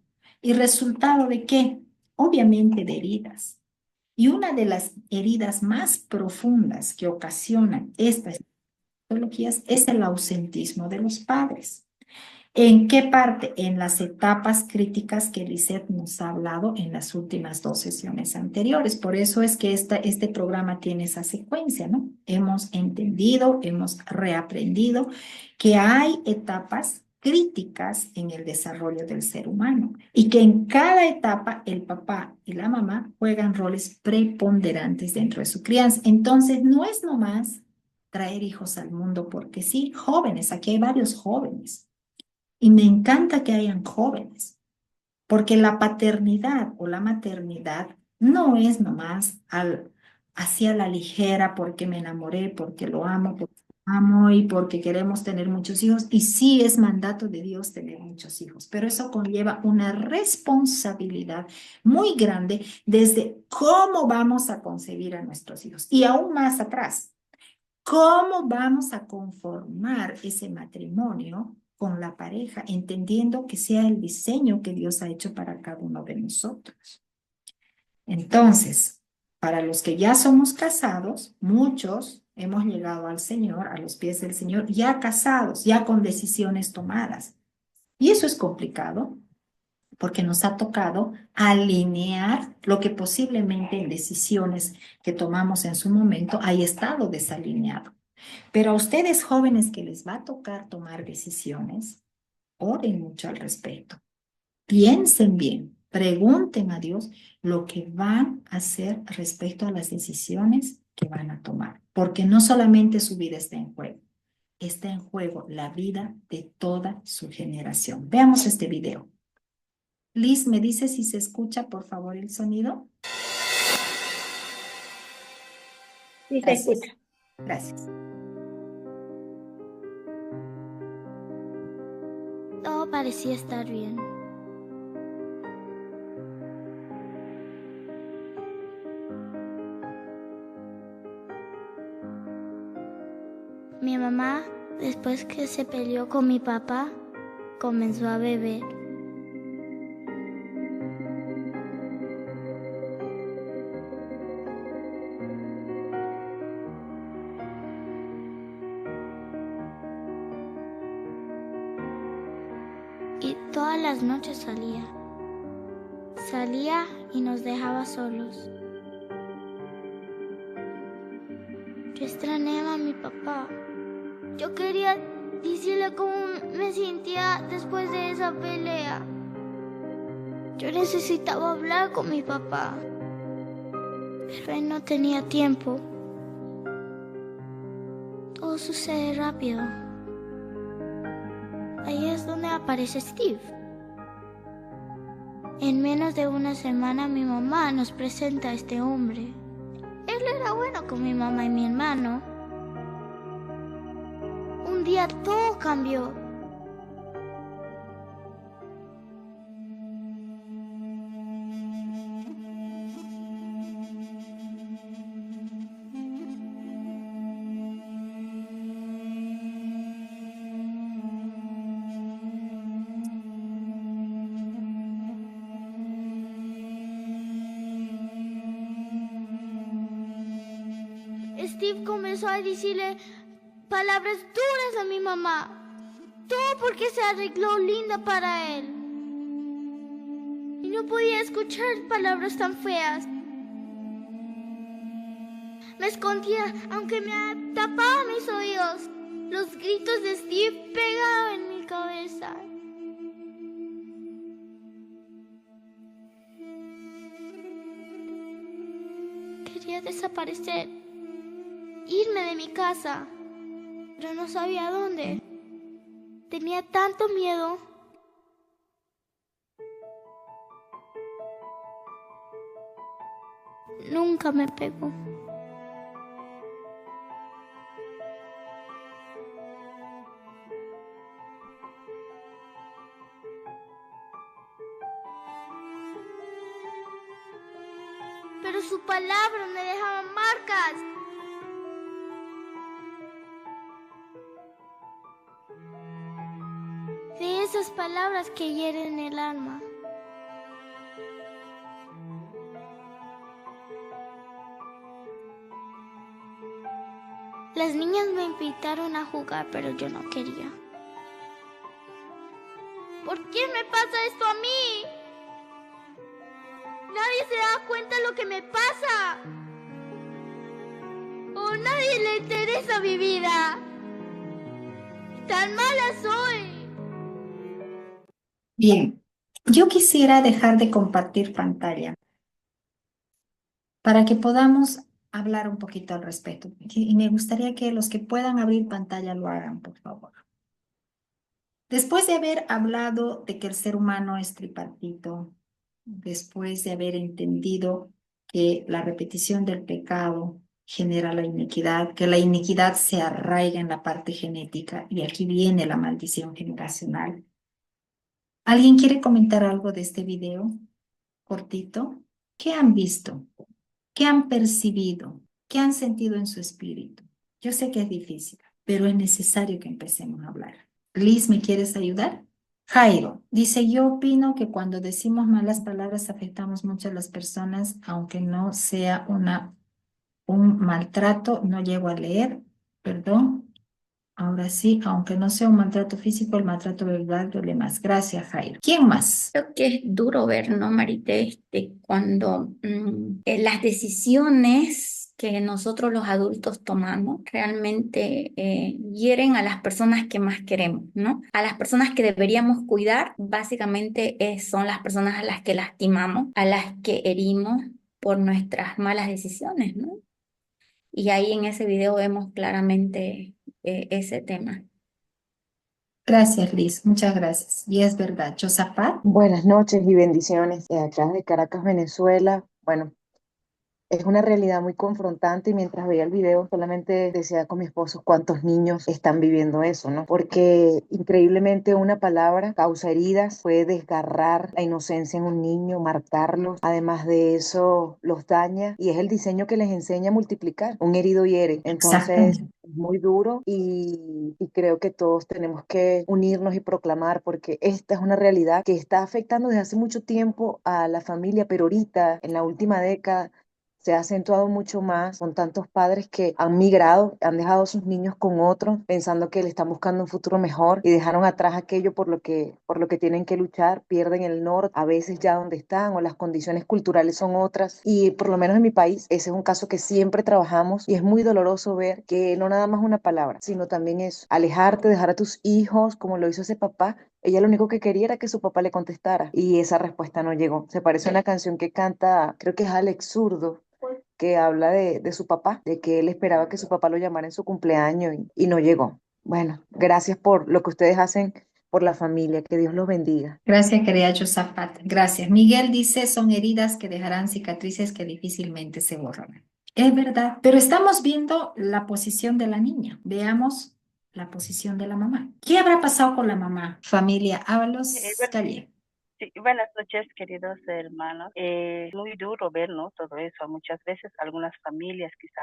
¿Y resultado de qué? Obviamente de heridas. Y una de las heridas más profundas que ocasionan estas patologías es el ausentismo de los padres. ¿En qué parte? En las etapas críticas que Lisette nos ha hablado en las últimas 2 sesiones anteriores. Por eso es que este programa tiene esa secuencia, ¿no? Hemos entendido, hemos reaprendido que hay etapas críticas en el desarrollo del ser humano y que en cada etapa el papá y la mamá juegan roles preponderantes dentro de su crianza. Entonces, no es nomás traer hijos al mundo porque sí, jóvenes, aquí hay varios jóvenes. Y me encanta que hayan jóvenes, porque la paternidad o la maternidad no es nomás hacia la ligera porque me enamoré, porque lo amo y porque queremos tener muchos hijos. Y sí es mandato de Dios tener muchos hijos, pero eso conlleva una responsabilidad muy grande desde cómo vamos a concebir a nuestros hijos. Y aún más atrás, ¿cómo vamos a conformar ese matrimonio con la pareja, entendiendo que sea el diseño que Dios ha hecho para cada uno de nosotros? Entonces, para los que ya somos casados, muchos hemos llegado al Señor, a los pies del Señor, ya casados, ya con decisiones tomadas. Y eso es complicado, porque nos ha tocado alinear lo que posiblemente en decisiones que tomamos en su momento haya estado desalineado. Pero a ustedes jóvenes que les va a tocar tomar decisiones, oren mucho al respecto. Piensen bien, pregunten a Dios lo que van a hacer respecto a las decisiones que van a tomar. Porque no solamente su vida está en juego la vida de toda su generación. Veamos este video. Liz, ¿me dice si se escucha, por favor, el sonido? Sí, se Gracias. escucha. Gracias. Todo parecía estar bien. Mi mamá, después que se peleó con mi papá, comenzó a beber. Y todas las noches salía. Salía y nos dejaba solos. Yo extrañaba a mi papá. Yo quería decirle cómo me sentía después de esa pelea. Yo necesitaba hablar con mi papá, pero él no tenía tiempo. Todo sucede rápido. Ahí es donde aparece Steve. En menos de una semana mi mamá nos presenta a este hombre. Él era bueno con mi mamá y mi hermano. Un día todo cambió. Steve comenzó a decirle palabras duras a mi mamá. Todo porque se arregló linda para él. Y no podía escuchar palabras tan feas. Me escondía, aunque me tapaba mis oídos. Los gritos de Steve pegaban en mi cabeza. Quería desaparecer, irme de mi casa, pero no sabía dónde. Tenía tanto miedo. Nunca me pegó. pero su palabra me dejaba marcas. De esas palabras que hieren el alma. Las niñas me invitaron a jugar, pero yo no quería. ¿Por qué me pasa esto a mí? Nadie se da cuenta de lo que me pasa. O nadie le interesa mi vida. Tan mala soy. Bien, yo quisiera dejar de compartir pantalla para que podamos hablar un poquito al respecto. Y me gustaría que los que puedan abrir pantalla lo hagan, por favor. Después de haber hablado de que el ser humano es tripartito, después de haber entendido que la repetición del pecado genera la iniquidad, que la iniquidad se arraiga en la parte genética, y aquí viene la maldición generacional. ¿Alguien quiere comentar algo de este video cortito? ¿Qué han visto? ¿Qué han percibido? ¿Qué han sentido en su espíritu? Yo sé que es difícil, pero es necesario que empecemos a hablar. Liz, ¿me quieres ayudar? Jairo dice, yo opino que cuando decimos malas palabras afectamos mucho a las personas, aunque no sea un maltrato, no llego a leer, perdón. Ahora sí, aunque no sea un maltrato físico, el maltrato verbal duele más. Gracias, Jairo. ¿Quién más? Creo que es duro ver, ¿no, Marité? Cuando las decisiones que nosotros los adultos tomamos realmente hieren a las personas que más queremos, ¿no? A las personas que deberíamos cuidar, básicamente son las personas a las que lastimamos, a las que herimos por nuestras malas decisiones, ¿no? Y ahí en ese video vemos claramente ese tema. Gracias, Liz. Muchas gracias. Y es verdad. Josafat. Buenas noches y bendiciones de acá de Caracas, Venezuela. Bueno, es una realidad muy confrontante y mientras veía el video solamente decía con mi esposo cuántos niños están viviendo eso, ¿no? Porque increíblemente una palabra causa heridas, puede desgarrar la inocencia en un niño, marcarlos. Además de eso, los daña y es el diseño que les enseña a multiplicar. Un herido hiere. Entonces, Exactamente. es muy duro y creo que todos tenemos que unirnos y proclamar porque esta es una realidad que está afectando desde hace mucho tiempo a la familia, pero ahorita, en la última década, se ha acentuado mucho más con tantos padres que han migrado, han dejado a sus niños con otros, pensando que le están buscando un futuro mejor y dejaron atrás aquello por lo que tienen que luchar, pierden el norte, a veces ya donde están o las condiciones culturales son otras. Y por lo menos en mi país, ese es un caso que siempre trabajamos y es muy doloroso ver que no nada más una palabra, sino también eso, alejarte, dejar a tus hijos como lo hizo ese papá. Ella lo único que quería era que su papá le contestara y esa respuesta no llegó. Se parece a una canción que canta, creo que es Alex Zurdo, que habla de su papá, de que él esperaba que su papá lo llamara en su cumpleaños y no llegó. Bueno, gracias por lo que ustedes hacen por la familia, que Dios los bendiga. Gracias, querida Josafat. Gracias. Miguel dice, son heridas que dejarán cicatrices que difícilmente se borran. Es verdad, pero estamos viendo la posición de la niña. Veamos la posición de la mamá. ¿Qué habrá pasado con la mamá? Familia Ábalos Calle. Sí, buenas noches, queridos hermanos. Muy duro ver, ¿no? Todo eso. Muchas veces algunas familias, quizá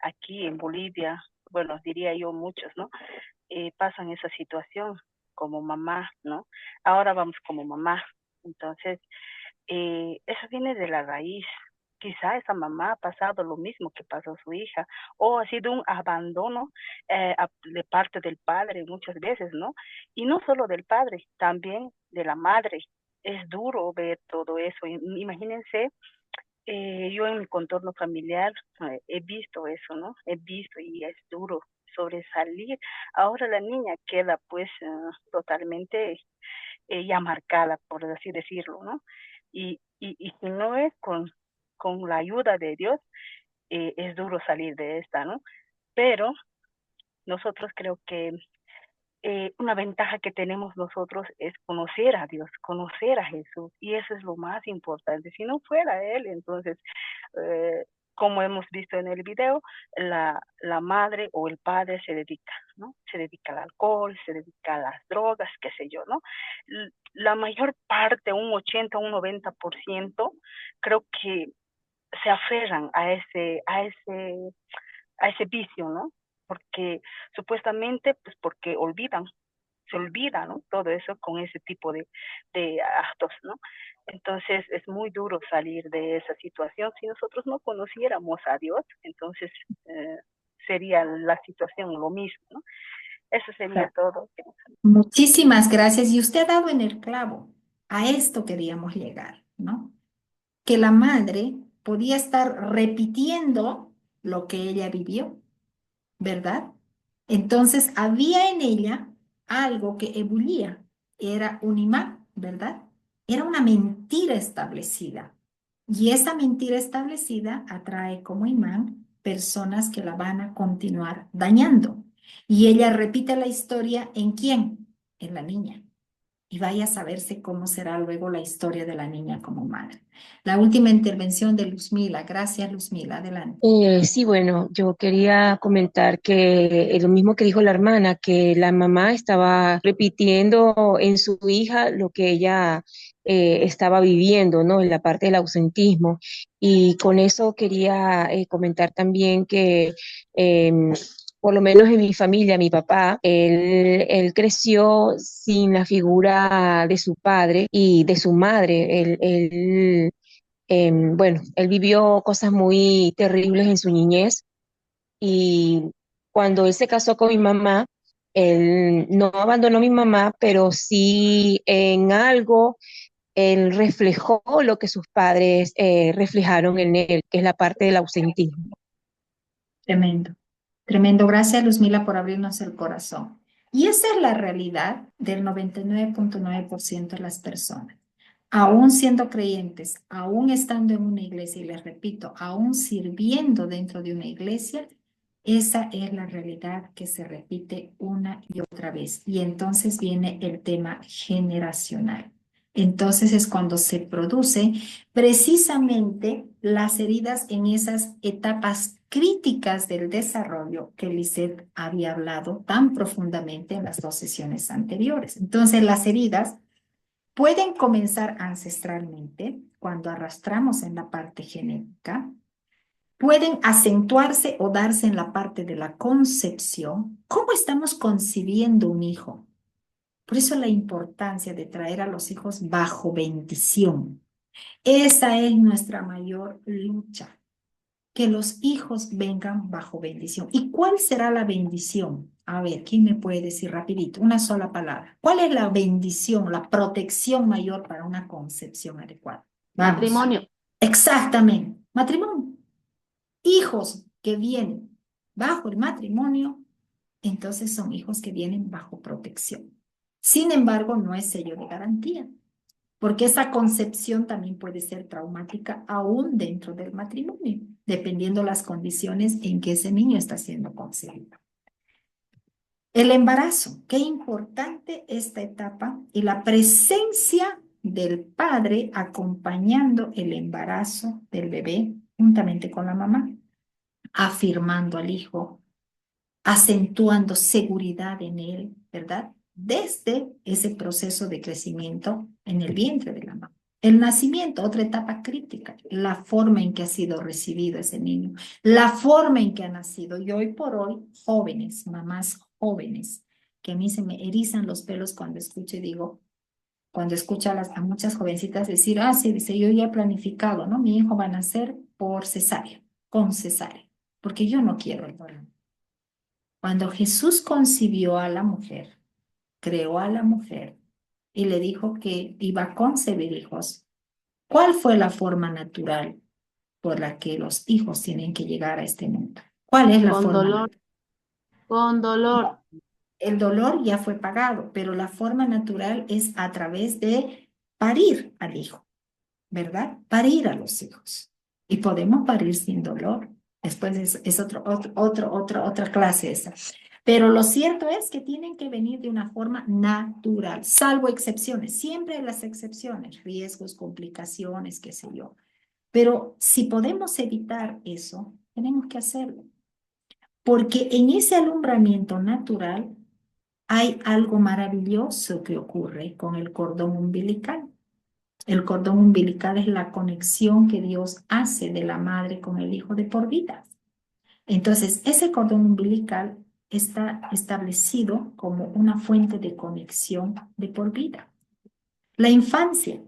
aquí en Bolivia, bueno, diría yo muchos, ¿no? Pasan esa situación como mamá, ¿no? Ahora vamos como mamá. Entonces, eso viene de la raíz. Quizá esa mamá ha pasado lo mismo que pasó su hija, o ha sido un abandono de parte del padre muchas veces, ¿no? Y no solo del padre, también de la madre. Es duro ver todo eso. Imagínense, yo en mi contorno familiar he visto eso, ¿no? He visto y es duro sobresalir. Ahora la niña queda pues totalmente ya marcada, por así decirlo, ¿no? Y si no es con la ayuda de Dios, es duro salir de esta, ¿no? Pero nosotros creo que una ventaja que tenemos nosotros es conocer a Dios, conocer a Jesús, y eso es lo más importante. Si no fuera Él, entonces, como hemos visto en el video, la madre o el padre se dedica, ¿no? Se dedica al alcohol, se dedica a las drogas, qué sé yo, ¿no? La mayor parte, un 80, un 90%, creo que se aferran a ese vicio, ¿no? Porque supuestamente, pues porque se olvida, ¿no? Todo eso con ese tipo de actos, ¿no? Entonces es muy duro salir de esa situación. Si nosotros no conociéramos a Dios, entonces sería la situación lo mismo, ¿no? Eso sería todo. Muchísimas gracias. Y usted ha dado en el clavo. A esto queríamos llegar, ¿no? Que la madre podía estar repitiendo lo que ella vivió, ¿verdad? Entonces había en ella algo que ebullía. Era un imán, ¿verdad? Era una mentira establecida. Y esa mentira establecida atrae como imán personas que la van a continuar dañando. Y ella repite la historia ¿en quién? En la niña. Y vaya a saberse cómo será luego la historia de la niña como madre. La última intervención de Luzmila. Gracias, Luzmila. Adelante. Sí, bueno, yo quería comentar que lo mismo que dijo la hermana, que la mamá estaba repitiendo en su hija lo que ella estaba viviendo, ¿no? En la parte del ausentismo. Y con eso quería comentar también que por lo menos en mi familia, mi papá, él creció sin la figura de su padre y de su madre. Bueno, él vivió cosas muy terribles en su niñez y cuando él se casó con mi mamá, él no abandonó a mi mamá, pero sí en algo él reflejó lo que sus padres reflejaron en él, que es la parte del ausentismo. Tremendo. Tremendo. Gracias, Luzmila, por abrirnos el corazón. Y esa es la realidad del 99.9% de las personas. Aún siendo creyentes, aún estando en una iglesia, y les repito, aún sirviendo dentro de una iglesia, esa es la realidad que se repite una y otra vez. Y entonces viene el tema generacional. Entonces es cuando se produce precisamente las heridas en esas etapas críticas del desarrollo que Lisette había hablado tan profundamente en las 2 sesiones anteriores. Entonces las heridas pueden comenzar ancestralmente cuando arrastramos en la parte genética, pueden acentuarse o darse en la parte de la concepción. ¿Cómo estamos concibiendo un hijo? Por eso la importancia de traer a los hijos bajo bendición. Esa es nuestra mayor lucha, que los hijos vengan bajo bendición. ¿Y cuál será la bendición? A ver, ¿quién me puede decir rapidito? Una sola palabra. ¿Cuál es la bendición, la protección mayor para una concepción adecuada? Vamos. Matrimonio. Exactamente, matrimonio. Hijos que vienen bajo el matrimonio, entonces son hijos que vienen bajo protección. Sin embargo, no es sello de garantía, porque esa concepción también puede ser traumática aún dentro del matrimonio, dependiendo las condiciones en que ese niño está siendo concebido. El embarazo, qué importante esta etapa y la presencia del padre acompañando el embarazo del bebé juntamente con la mamá, afirmando al hijo, acentuando seguridad en él, ¿verdad? Desde ese proceso de crecimiento en el vientre de la mamá. El nacimiento, otra etapa crítica, la forma en que ha sido recibido ese niño, la forma en que ha nacido. Y hoy por hoy, jóvenes, mamás jóvenes, que a mí se me erizan los pelos cuando escucho y digo, cuando escucho a muchas jovencitas decir, sí, dice, yo ya he planificado, ¿no? Mi hijo va a nacer por cesárea, con cesárea, porque yo no quiero el dolor. Cuando Jesús concibió a la mujer, creó a la mujer y le dijo que iba a concebir hijos, ¿cuál fue la forma natural por la que los hijos tienen que llegar a este mundo? ¿Cuál es la forma natural? Con dolor. El dolor ya fue pagado, pero la forma natural es a través de parir al hijo, ¿verdad? Parir a los hijos. Y podemos parir sin dolor. Después es otra clase esa. Pero lo cierto es que tienen que venir de una forma natural, salvo excepciones. Siempre hay las excepciones, riesgos, complicaciones, qué sé yo. Pero si podemos evitar eso, tenemos que hacerlo. Porque en ese alumbramiento natural hay algo maravilloso que ocurre con el cordón umbilical. El cordón umbilical es la conexión que Dios hace de la madre con el hijo de por vida. Entonces, ese cordón umbilical está establecido como una fuente de conexión de por vida. La infancia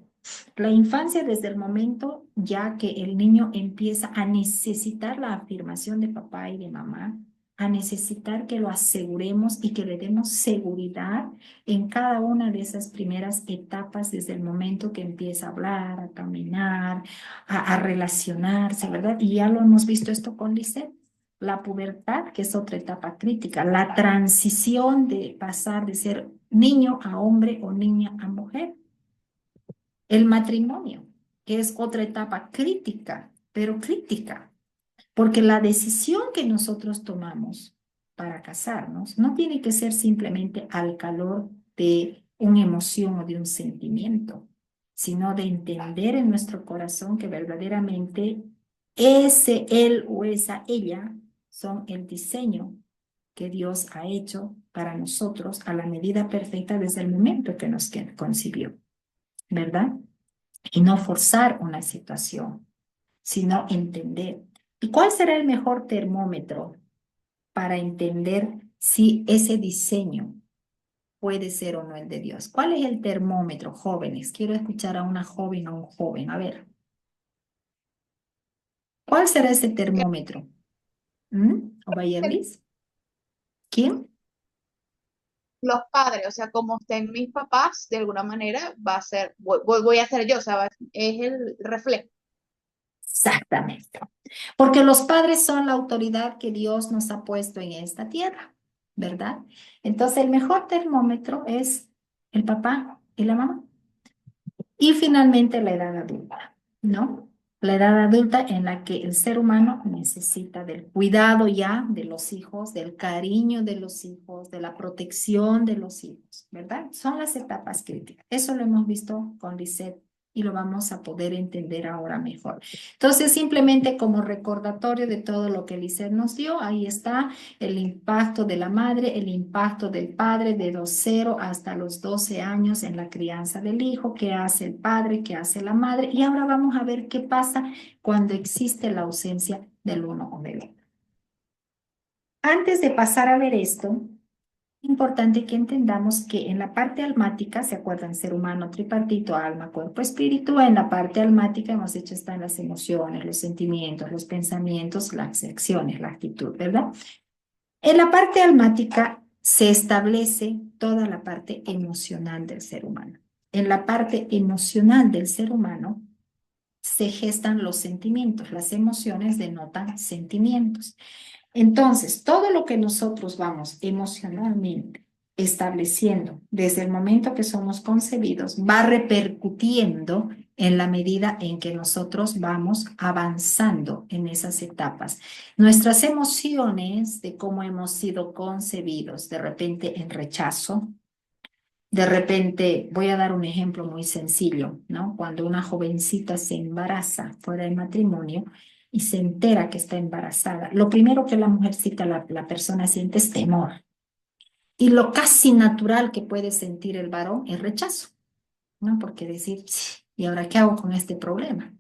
desde el momento ya que el niño empieza a necesitar la afirmación de papá y de mamá, a necesitar que lo aseguremos y que le demos seguridad en cada una de esas primeras etapas desde el momento que empieza a hablar, a caminar, a relacionarse, ¿verdad? Y ya lo hemos visto esto con Lisette. La pubertad, que es otra etapa crítica, la transición de pasar de ser niño a hombre o niña a mujer. El matrimonio, que es otra etapa crítica, pero crítica, porque la decisión que nosotros tomamos para casarnos no tiene que ser simplemente al calor de una emoción o de un sentimiento, sino de entender en nuestro corazón que verdaderamente ese él o esa ella son el diseño que Dios ha hecho para nosotros a la medida perfecta desde el momento que nos concibió, ¿verdad? Y no forzar una situación, sino entender. ¿Y cuál será el mejor termómetro para entender si ese diseño puede ser o no el de Dios? ¿Cuál es el termómetro, jóvenes? Quiero escuchar a una joven o un joven. A ver, ¿cuál será ese termómetro? ¿O Bayerlis? ¿Quién? Los padres, o sea, como estén mis papás, de alguna manera va a ser, voy a ser yo, o sea, es el reflejo. Exactamente. Porque los padres son la autoridad que Dios nos ha puesto en esta tierra, ¿verdad? Entonces, el mejor termómetro es el papá y la mamá. Y finalmente la edad adulta, ¿no? La edad adulta en la que el ser humano necesita del cuidado ya de los hijos, del cariño de los hijos, de la protección de los hijos, ¿verdad? Son las etapas críticas. Eso lo hemos visto con Lisette y lo vamos a poder entender ahora mejor. Entonces, simplemente como recordatorio de todo lo que Lisette nos dio, ahí está el impacto de la madre, el impacto del padre de los 0 hasta los 12 años en la crianza del hijo, qué hace el padre, qué hace la madre, y ahora vamos a ver qué pasa cuando existe la ausencia del uno o del otro. Antes de pasar a ver esto, importante que entendamos que en la parte almática, ¿se acuerdan? Ser humano tripartito, alma, cuerpo, espíritu. En la parte almática hemos hecho están las emociones, los sentimientos, los pensamientos, las acciones, la actitud, ¿verdad? En la parte almática se establece toda la parte emocional del ser humano. En la parte emocional del ser humano se gestan los sentimientos, las emociones denotan sentimientos. Entonces, todo lo que nosotros vamos emocionalmente estableciendo desde el momento que somos concebidos va repercutiendo en la medida en que nosotros vamos avanzando en esas etapas. Nuestras emociones de cómo hemos sido concebidos, de repente en rechazo, de repente, voy a dar un ejemplo muy sencillo, ¿no? Cuando una jovencita se embaraza fuera del matrimonio y se entera que está embarazada, lo primero que la mujercita, la persona siente es temor. Y lo casi natural que puede sentir el varón es rechazo, ¿no? Porque decir, ¿y ahora qué hago con este problema?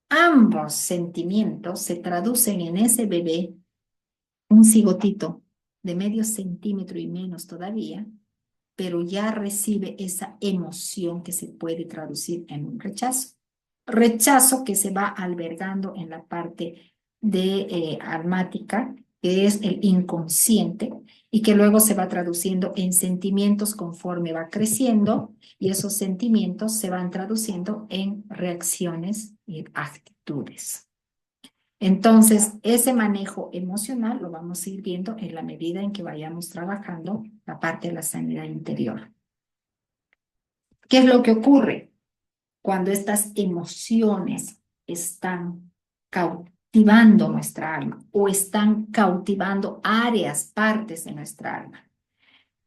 Ambos sentimientos se traducen en ese bebé, un cigotito de medio centímetro y menos todavía, pero ya recibe esa emoción que se puede traducir en un rechazo. Rechazo que se va albergando en la parte de almática, que es el inconsciente, y que luego se va traduciendo en sentimientos conforme va creciendo, y esos sentimientos se van traduciendo en reacciones y actitudes. Entonces, ese manejo emocional lo vamos a ir viendo en la medida en que vayamos trabajando la parte de la sanidad interior. ¿Qué es lo que ocurre cuando estas emociones están cautivando nuestra alma o están cautivando áreas, partes de nuestra alma?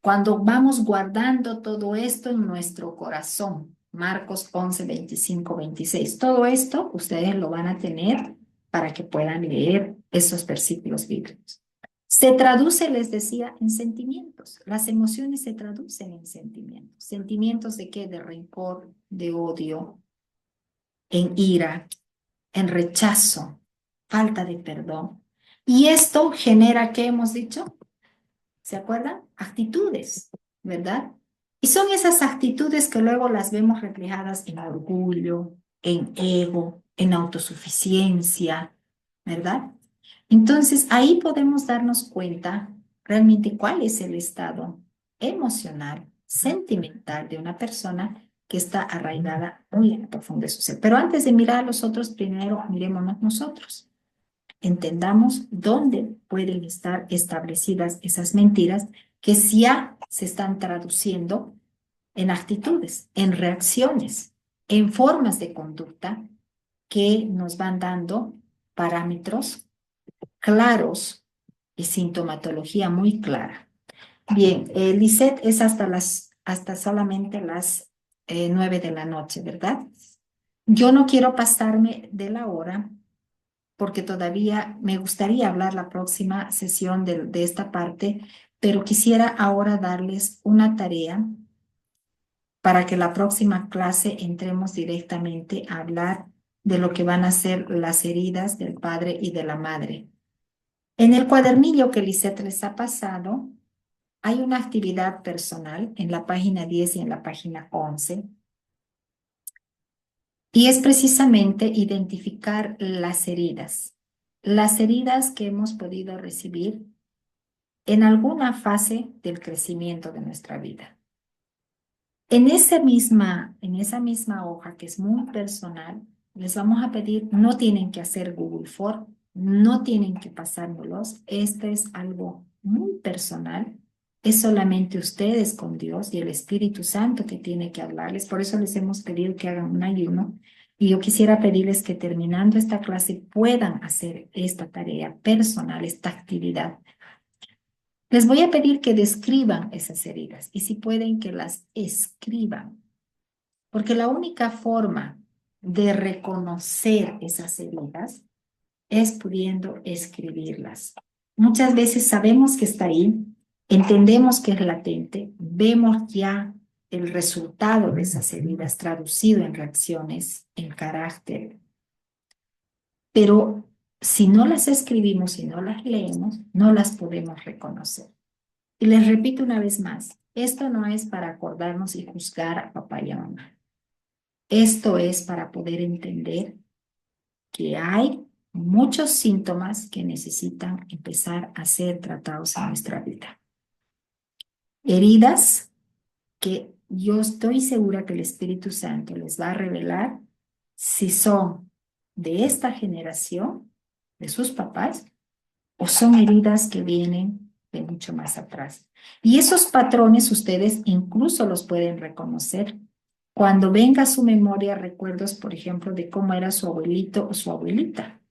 Cuando vamos guardando todo esto en nuestro corazón, Marcos 11, 25, 26, todo esto ustedes lo van a tener para que puedan leer esos versículos bíblicos. Se traduce, les decía, en sentimientos. Las emociones se traducen en sentimientos. ¿Sentimientos de qué? De rencor, de odio, en ira, en rechazo, falta de perdón. Y esto genera, ¿qué hemos dicho? ¿Se acuerdan? Actitudes, ¿verdad? Y son esas actitudes que luego las vemos reflejadas en orgullo, en ego, en autosuficiencia, ¿verdad? Entonces, ahí podemos darnos cuenta realmente cuál es el estado emocional, sentimental de una persona que está arraigada muy en el profundo de su ser. Pero antes de mirar a los otros, primero mirémonos nosotros. Entendamos dónde pueden estar establecidas esas mentiras que ya se están traduciendo en actitudes, en reacciones, en formas de conducta que nos van dando parámetros claros y sintomatología muy clara. Bien, Lisette, es hasta solamente las 9 de la noche, ¿verdad? Yo no quiero pasarme de la hora porque todavía me gustaría hablar la próxima sesión de esta parte, pero quisiera ahora darles una tarea para que la próxima clase entremos directamente a hablar de lo que van a ser las heridas del padre y de la madre. En el cuadernillo que Lisette les ha pasado, hay una actividad personal en la página 10 y en la página 11, y es precisamente identificar las heridas que hemos podido recibir en alguna fase del crecimiento de nuestra vida. En esa misma hoja, que es muy personal, les vamos a pedir, no tienen que hacer Google Form, no tienen que pasármelos, esto es algo muy personal, es solamente ustedes con Dios y el Espíritu Santo que tiene que hablarles, por eso les hemos pedido que hagan un ayuno, y yo quisiera pedirles que terminando esta clase puedan hacer esta tarea personal, esta actividad. Les voy a pedir que describan esas heridas y si pueden que las escriban, porque la única forma de reconocer esas heridas es pudiendo escribirlas. Muchas veces sabemos que está ahí, entendemos que es latente, vemos ya el resultado de esas heridas traducido en reacciones, en carácter, pero si no las escribimos y no las leemos, no las podemos reconocer. Y les repito una vez más, esto no es para acordarnos y juzgar a papá y a mamá. Esto es para poder entender que hay muchos síntomas que necesitan empezar a ser tratados en nuestra vida. Heridas que yo estoy segura que el Espíritu Santo les va a revelar si son de esta generación, de sus papás, o son heridas que vienen de mucho más atrás. Y esos patrones ustedes incluso los pueden reconocer cuando venga a su memoria recuerdos, por ejemplo, de cómo era su abuelito o su abuelita,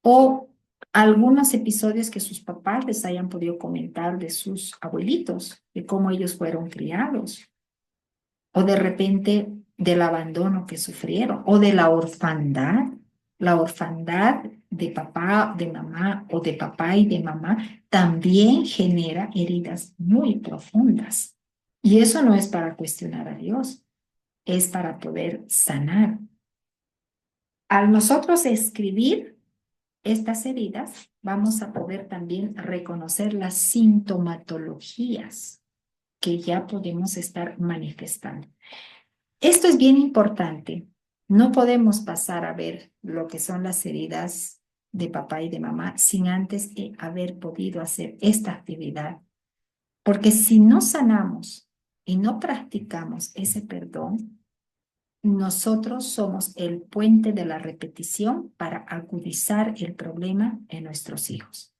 o algunos episodios que sus papás les hayan podido comentar de sus abuelitos, de cómo ellos fueron criados, o de repente del abandono que sufrieron, o de la orfandad de papá, de mamá, o de papá y de mamá, también genera heridas muy profundas. Y eso no es para cuestionar a Dios, es para poder sanar. Al nosotros escribir estas heridas, vamos a poder también reconocer las sintomatologías que ya podemos estar manifestando. Esto es bien importante. No podemos pasar a ver lo que son las heridas de papá y de mamá sin antes haber podido hacer esta actividad. Porque si no sanamos y no practicamos ese perdón, nosotros somos el puente de la repetición para agudizar el problema en nuestros hijos.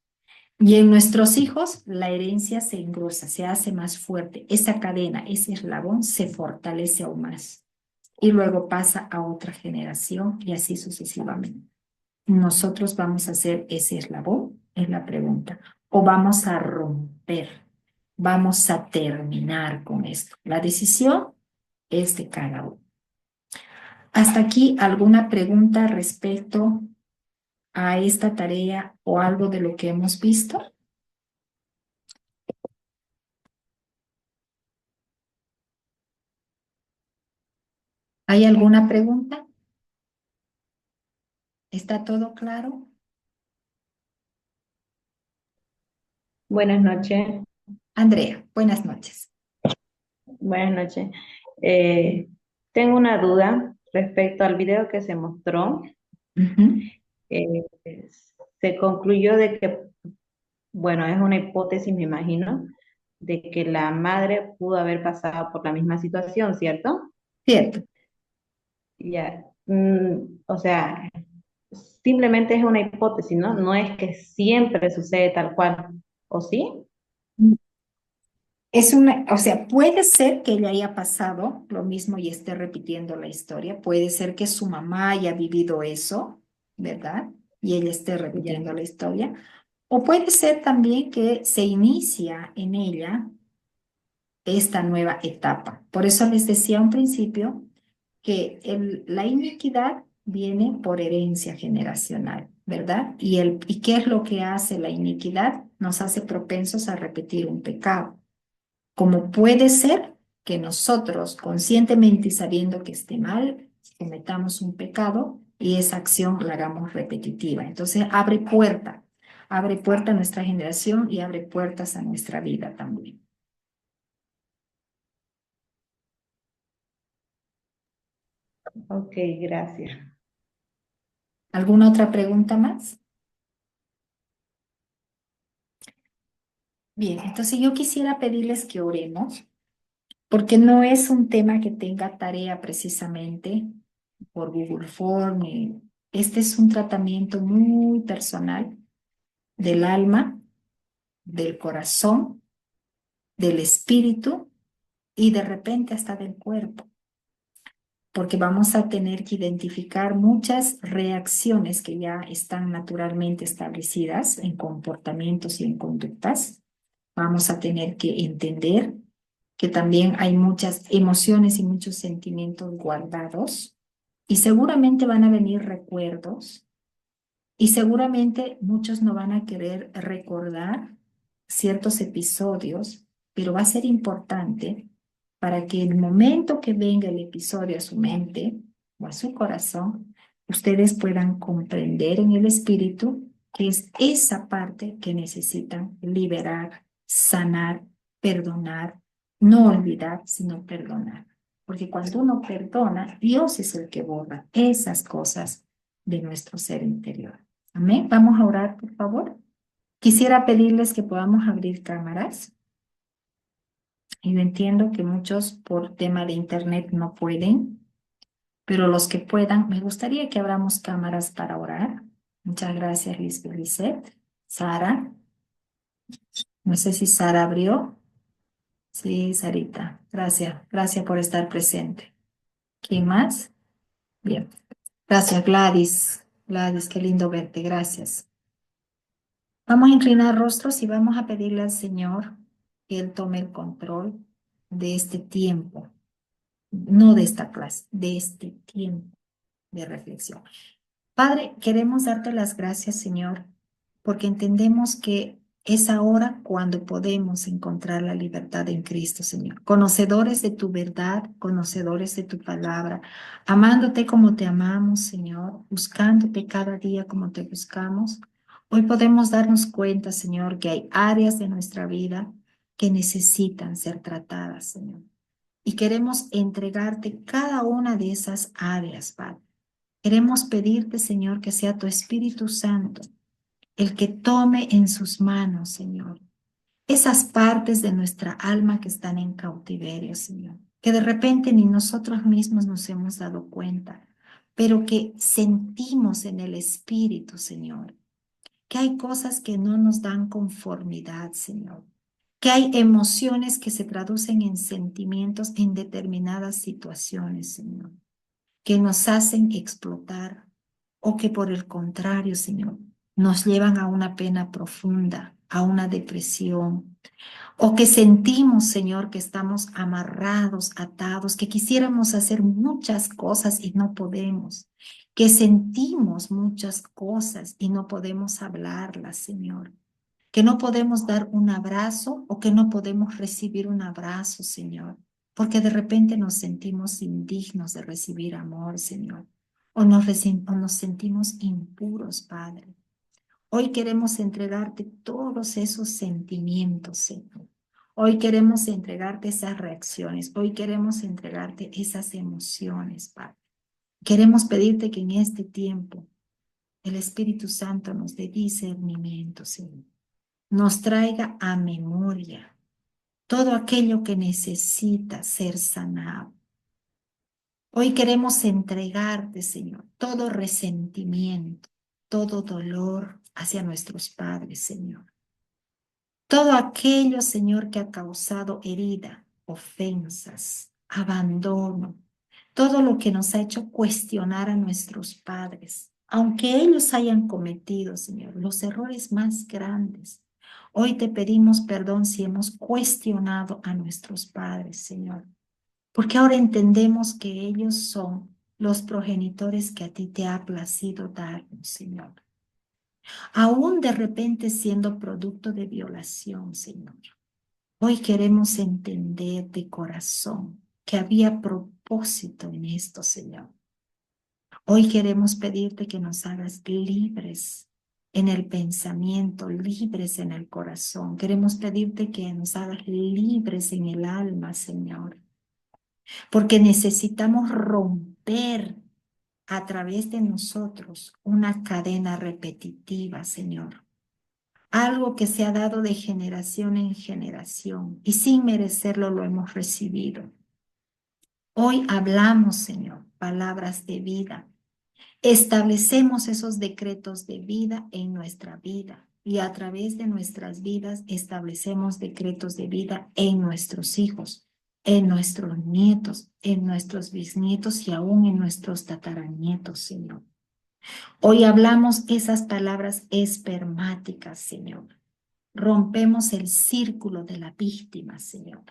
Y en nuestros hijos la herencia se engrosa, se hace más fuerte. Esa cadena, ese eslabón se fortalece aún más. Y luego pasa a otra generación y así sucesivamente. ¿Nosotros vamos a hacer ese eslabón? Es la pregunta. ¿O vamos a romper? Vamos a terminar con esto. La decisión es de cada uno. ¿Hasta aquí alguna pregunta respecto a esta tarea o algo de lo que hemos visto? ¿Hay alguna pregunta? ¿Está todo claro? Buenas noches. Andrea, buenas noches. Buenas noches. Eh, Tengo una duda respecto al video que se mostró. Ujú. Eh, Se concluyó de que, bueno, es una hipótesis, me imagino, de que la madre pudo haber pasado por la misma situación, ¿cierto? Cierto. Ya. O sea, simplemente es una hipótesis, ¿no? No es que siempre sucede tal cual, ¿o sí? O sea, puede ser que ella haya pasado lo mismo y esté repitiendo la historia. Puede ser que su mamá haya vivido eso, ¿verdad? Y ella esté repitiendo la historia. O puede ser también que se inicia en ella esta nueva etapa. Por eso les decía a un principio que la iniquidad viene por herencia generacional, ¿verdad? ¿Y qué es lo que hace la iniquidad? Nos hace propensos a repetir un pecado. Como puede ser que nosotros, conscientemente y sabiendo que esté mal, cometamos un pecado y esa acción la hagamos repetitiva. Entonces abre puerta a nuestra generación y abre puertas a nuestra vida también. Ok, gracias. ¿Alguna otra pregunta más? Bien, entonces yo quisiera pedirles que oremos, porque no es un tema que tenga tarea precisamente por Google Form. Este es un tratamiento muy personal del alma, del corazón, del espíritu y de repente hasta del cuerpo, porque vamos a tener que identificar muchas reacciones que ya están naturalmente establecidas en comportamientos y en conductas. Vamos a tener que entender que también hay muchas emociones y muchos sentimientos guardados y seguramente van a venir recuerdos y seguramente muchos no van a querer recordar ciertos episodios, pero va a ser importante para que el momento que venga el episodio a su mente o a su corazón, ustedes puedan comprender en el espíritu que es esa parte que necesitan liberar, sanar, perdonar, no olvidar, sino perdonar. Porque cuando uno perdona, Dios es el que borra esas cosas de nuestro ser interior. Amén. Vamos a orar, por favor. Quisiera pedirles que podamos abrir cámaras. Y yo entiendo que muchos por tema de internet no pueden, pero los que puedan, me gustaría que abramos cámaras para orar. Muchas gracias, Lisbeth. Sara. No sé si Sara abrió. Sí, Sarita. Gracias. Gracias por estar presente. ¿Quién más? Bien. Gracias, Gladys. Gladys, qué lindo verte. Gracias. Vamos a inclinar rostros y vamos a pedirle al Señor que Él tome el control de este tiempo, no de esta clase, de este tiempo de reflexión. Padre, queremos darte las gracias, Señor, porque entendemos que es ahora cuando podemos encontrar la libertad en Cristo, Señor. Conocedores de tu verdad, conocedores de tu palabra, amándote como te amamos, Señor, buscándote cada día como te buscamos. Hoy podemos darnos cuenta, Señor, que hay áreas de nuestra vida que necesitan ser tratadas, Señor. Y queremos entregarte cada una de esas áreas, Padre. Queremos pedirte, Señor, que sea tu Espíritu Santo el que tome en sus manos, Señor, esas partes de nuestra alma que están en cautiverio, Señor, que de repente ni nosotros mismos nos hemos dado cuenta, pero que sentimos en el Espíritu, Señor, que hay cosas que no nos dan conformidad, Señor, que hay emociones que se traducen en sentimientos en determinadas situaciones, Señor, que nos hacen explotar o que por el contrario, Señor, nos llevan a una pena profunda, a una depresión, o que sentimos, Señor, que estamos amarrados, atados, que quisiéramos hacer muchas cosas y no podemos, que sentimos muchas cosas y no podemos hablarlas, Señor, que no podemos dar un abrazo o que no podemos recibir un abrazo, Señor, porque de repente nos sentimos indignos de recibir amor, Señor, o nos sentimos impuros, Padre. Hoy queremos entregarte todos esos sentimientos, Señor. Hoy queremos entregarte esas reacciones. Hoy queremos entregarte esas emociones, Padre. Queremos pedirte que en este tiempo el Espíritu Santo nos dé discernimiento, Señor. Nos traiga a memoria todo aquello que necesita ser sanado. Hoy queremos entregarte, Señor, todo resentimiento, todo dolor hacia nuestros padres, Señor. Todo aquello, Señor, que ha causado herida, ofensas, abandono, todo lo que nos ha hecho cuestionar a nuestros padres, aunque ellos hayan cometido, Señor, los errores más grandes. Hoy te pedimos perdón si hemos cuestionado a nuestros padres, Señor, porque ahora entendemos que ellos son los progenitores que a ti te ha placido darnos, Señor. Aún de repente siendo producto de violación, Señor. Hoy queremos entender de corazón que había propósito en esto, Señor. Hoy queremos pedirte que nos hagas libres en el pensamiento, libres en el corazón. Queremos pedirte que nos hagas libres en el alma, Señor, porque necesitamos romper a través de nosotros una cadena repetitiva, Señor. Algo que se ha dado de generación en generación y sin merecerlo lo hemos recibido. Hoy hablamos, Señor, palabras de vida. Establecemos esos decretos de vida en nuestra vida y a través de nuestras vidas establecemos decretos de vida en nuestros hijos, en nuestros nietos, en nuestros bisnietos y aún en nuestros tataranietos, Señor. Hoy hablamos esas palabras espermáticas, Señor. Rompemos el círculo de la víctima, Señor.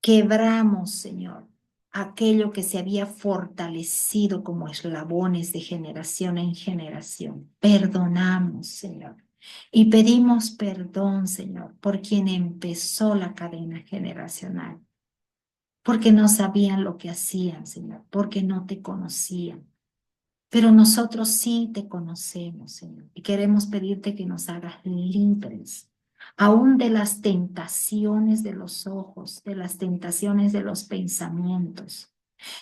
Quebramos, Señor, aquello que se había fortalecido como eslabones de generación en generación. Perdonamos, Señor. Y pedimos perdón, Señor, por quien empezó la cadena generacional. Porque no sabían lo que hacían, Señor, porque no te conocían. Pero nosotros sí te conocemos, Señor, y queremos pedirte que nos hagas libres, aún de las tentaciones de los ojos, de las tentaciones de los pensamientos.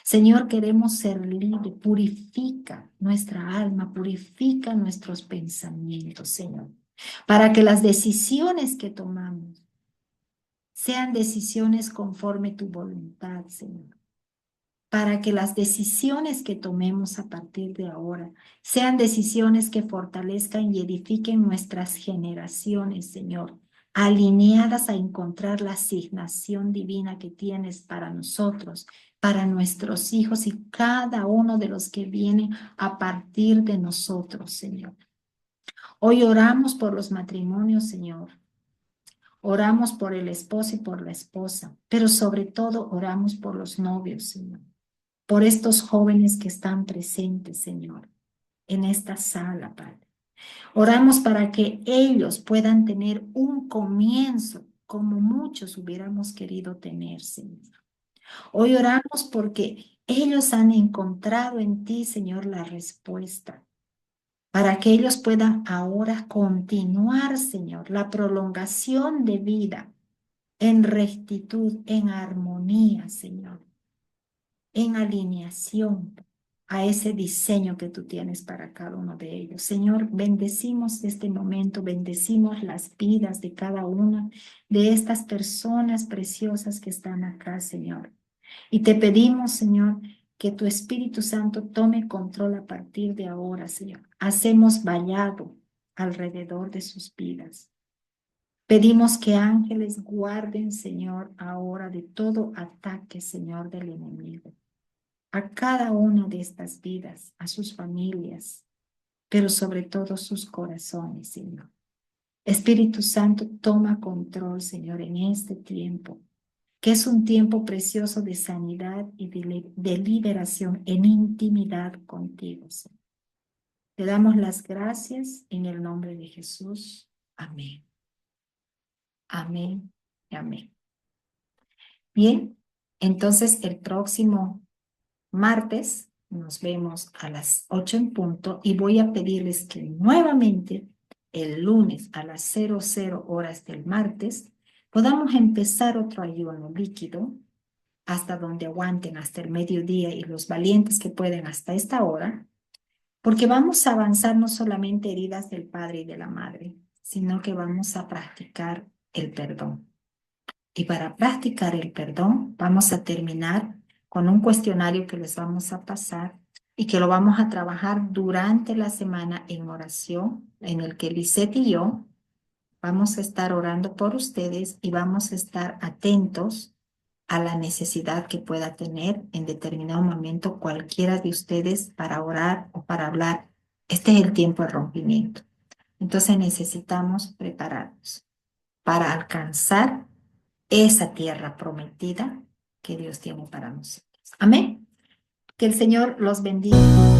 Señor, queremos ser libres, purifica nuestra alma, purifica nuestros pensamientos, Señor, para que las decisiones que tomamos sean decisiones conforme tu voluntad, Señor. Para que las decisiones que tomemos a partir de ahora sean decisiones que fortalezcan y edifiquen nuestras generaciones, Señor, alineadas a encontrar la asignación divina que tienes para nosotros, para nuestros hijos y cada uno de los que vienen a partir de nosotros, Señor. Hoy oramos por los matrimonios, Señor. Oramos por el esposo y por la esposa, pero sobre todo oramos por los novios, Señor. Por estos jóvenes que están presentes, Señor, en esta sala, Padre. Oramos para que ellos puedan tener un comienzo como muchos hubiéramos querido tener, Señor. Hoy oramos porque ellos han encontrado en ti, Señor, la respuesta, para que ellos puedan ahora continuar, Señor, la prolongación de vida en rectitud, en armonía, Señor, en alineación a ese diseño que tú tienes para cada uno de ellos. Señor, bendecimos este momento, bendecimos las vidas de cada una de estas personas preciosas que están acá, Señor. Y te pedimos, Señor, que tu Espíritu Santo tome control a partir de ahora, Señor. Hacemos vallado alrededor de sus vidas. Pedimos que ángeles guarden, Señor, ahora de todo ataque, Señor, del enemigo. A cada una de estas vidas, a sus familias, pero sobre todo sus corazones, Señor. Espíritu Santo, toma control, Señor, en este tiempo, que es un tiempo precioso de sanidad y de liberación en intimidad contigo, Señor. Te damos las gracias en el nombre de Jesús. Amén. Amén y amén. Bien, Entonces, el próximo martes nos vemos a las 8 en punto y voy a pedirles que nuevamente el lunes a las 00 horas del martes podamos empezar otro ayuno líquido hasta donde aguanten, hasta el mediodía, y los valientes que pueden hasta esta hora, porque vamos a avanzar no solamente heridas del padre y de la madre, sino que vamos a practicar el perdón. Y para practicar el perdón, vamos a terminar con un cuestionario que les vamos a pasar y que lo vamos a trabajar durante la semana en oración, en el que Lisette y yo vamos a estar orando por ustedes y vamos a estar atentos a la necesidad que pueda tener en determinado momento cualquiera de ustedes para orar o para hablar. Este es el tiempo de rompimiento. Entonces necesitamos prepararnos para alcanzar esa tierra prometida que Dios tiene para nosotros. Amén. Que el Señor los bendiga.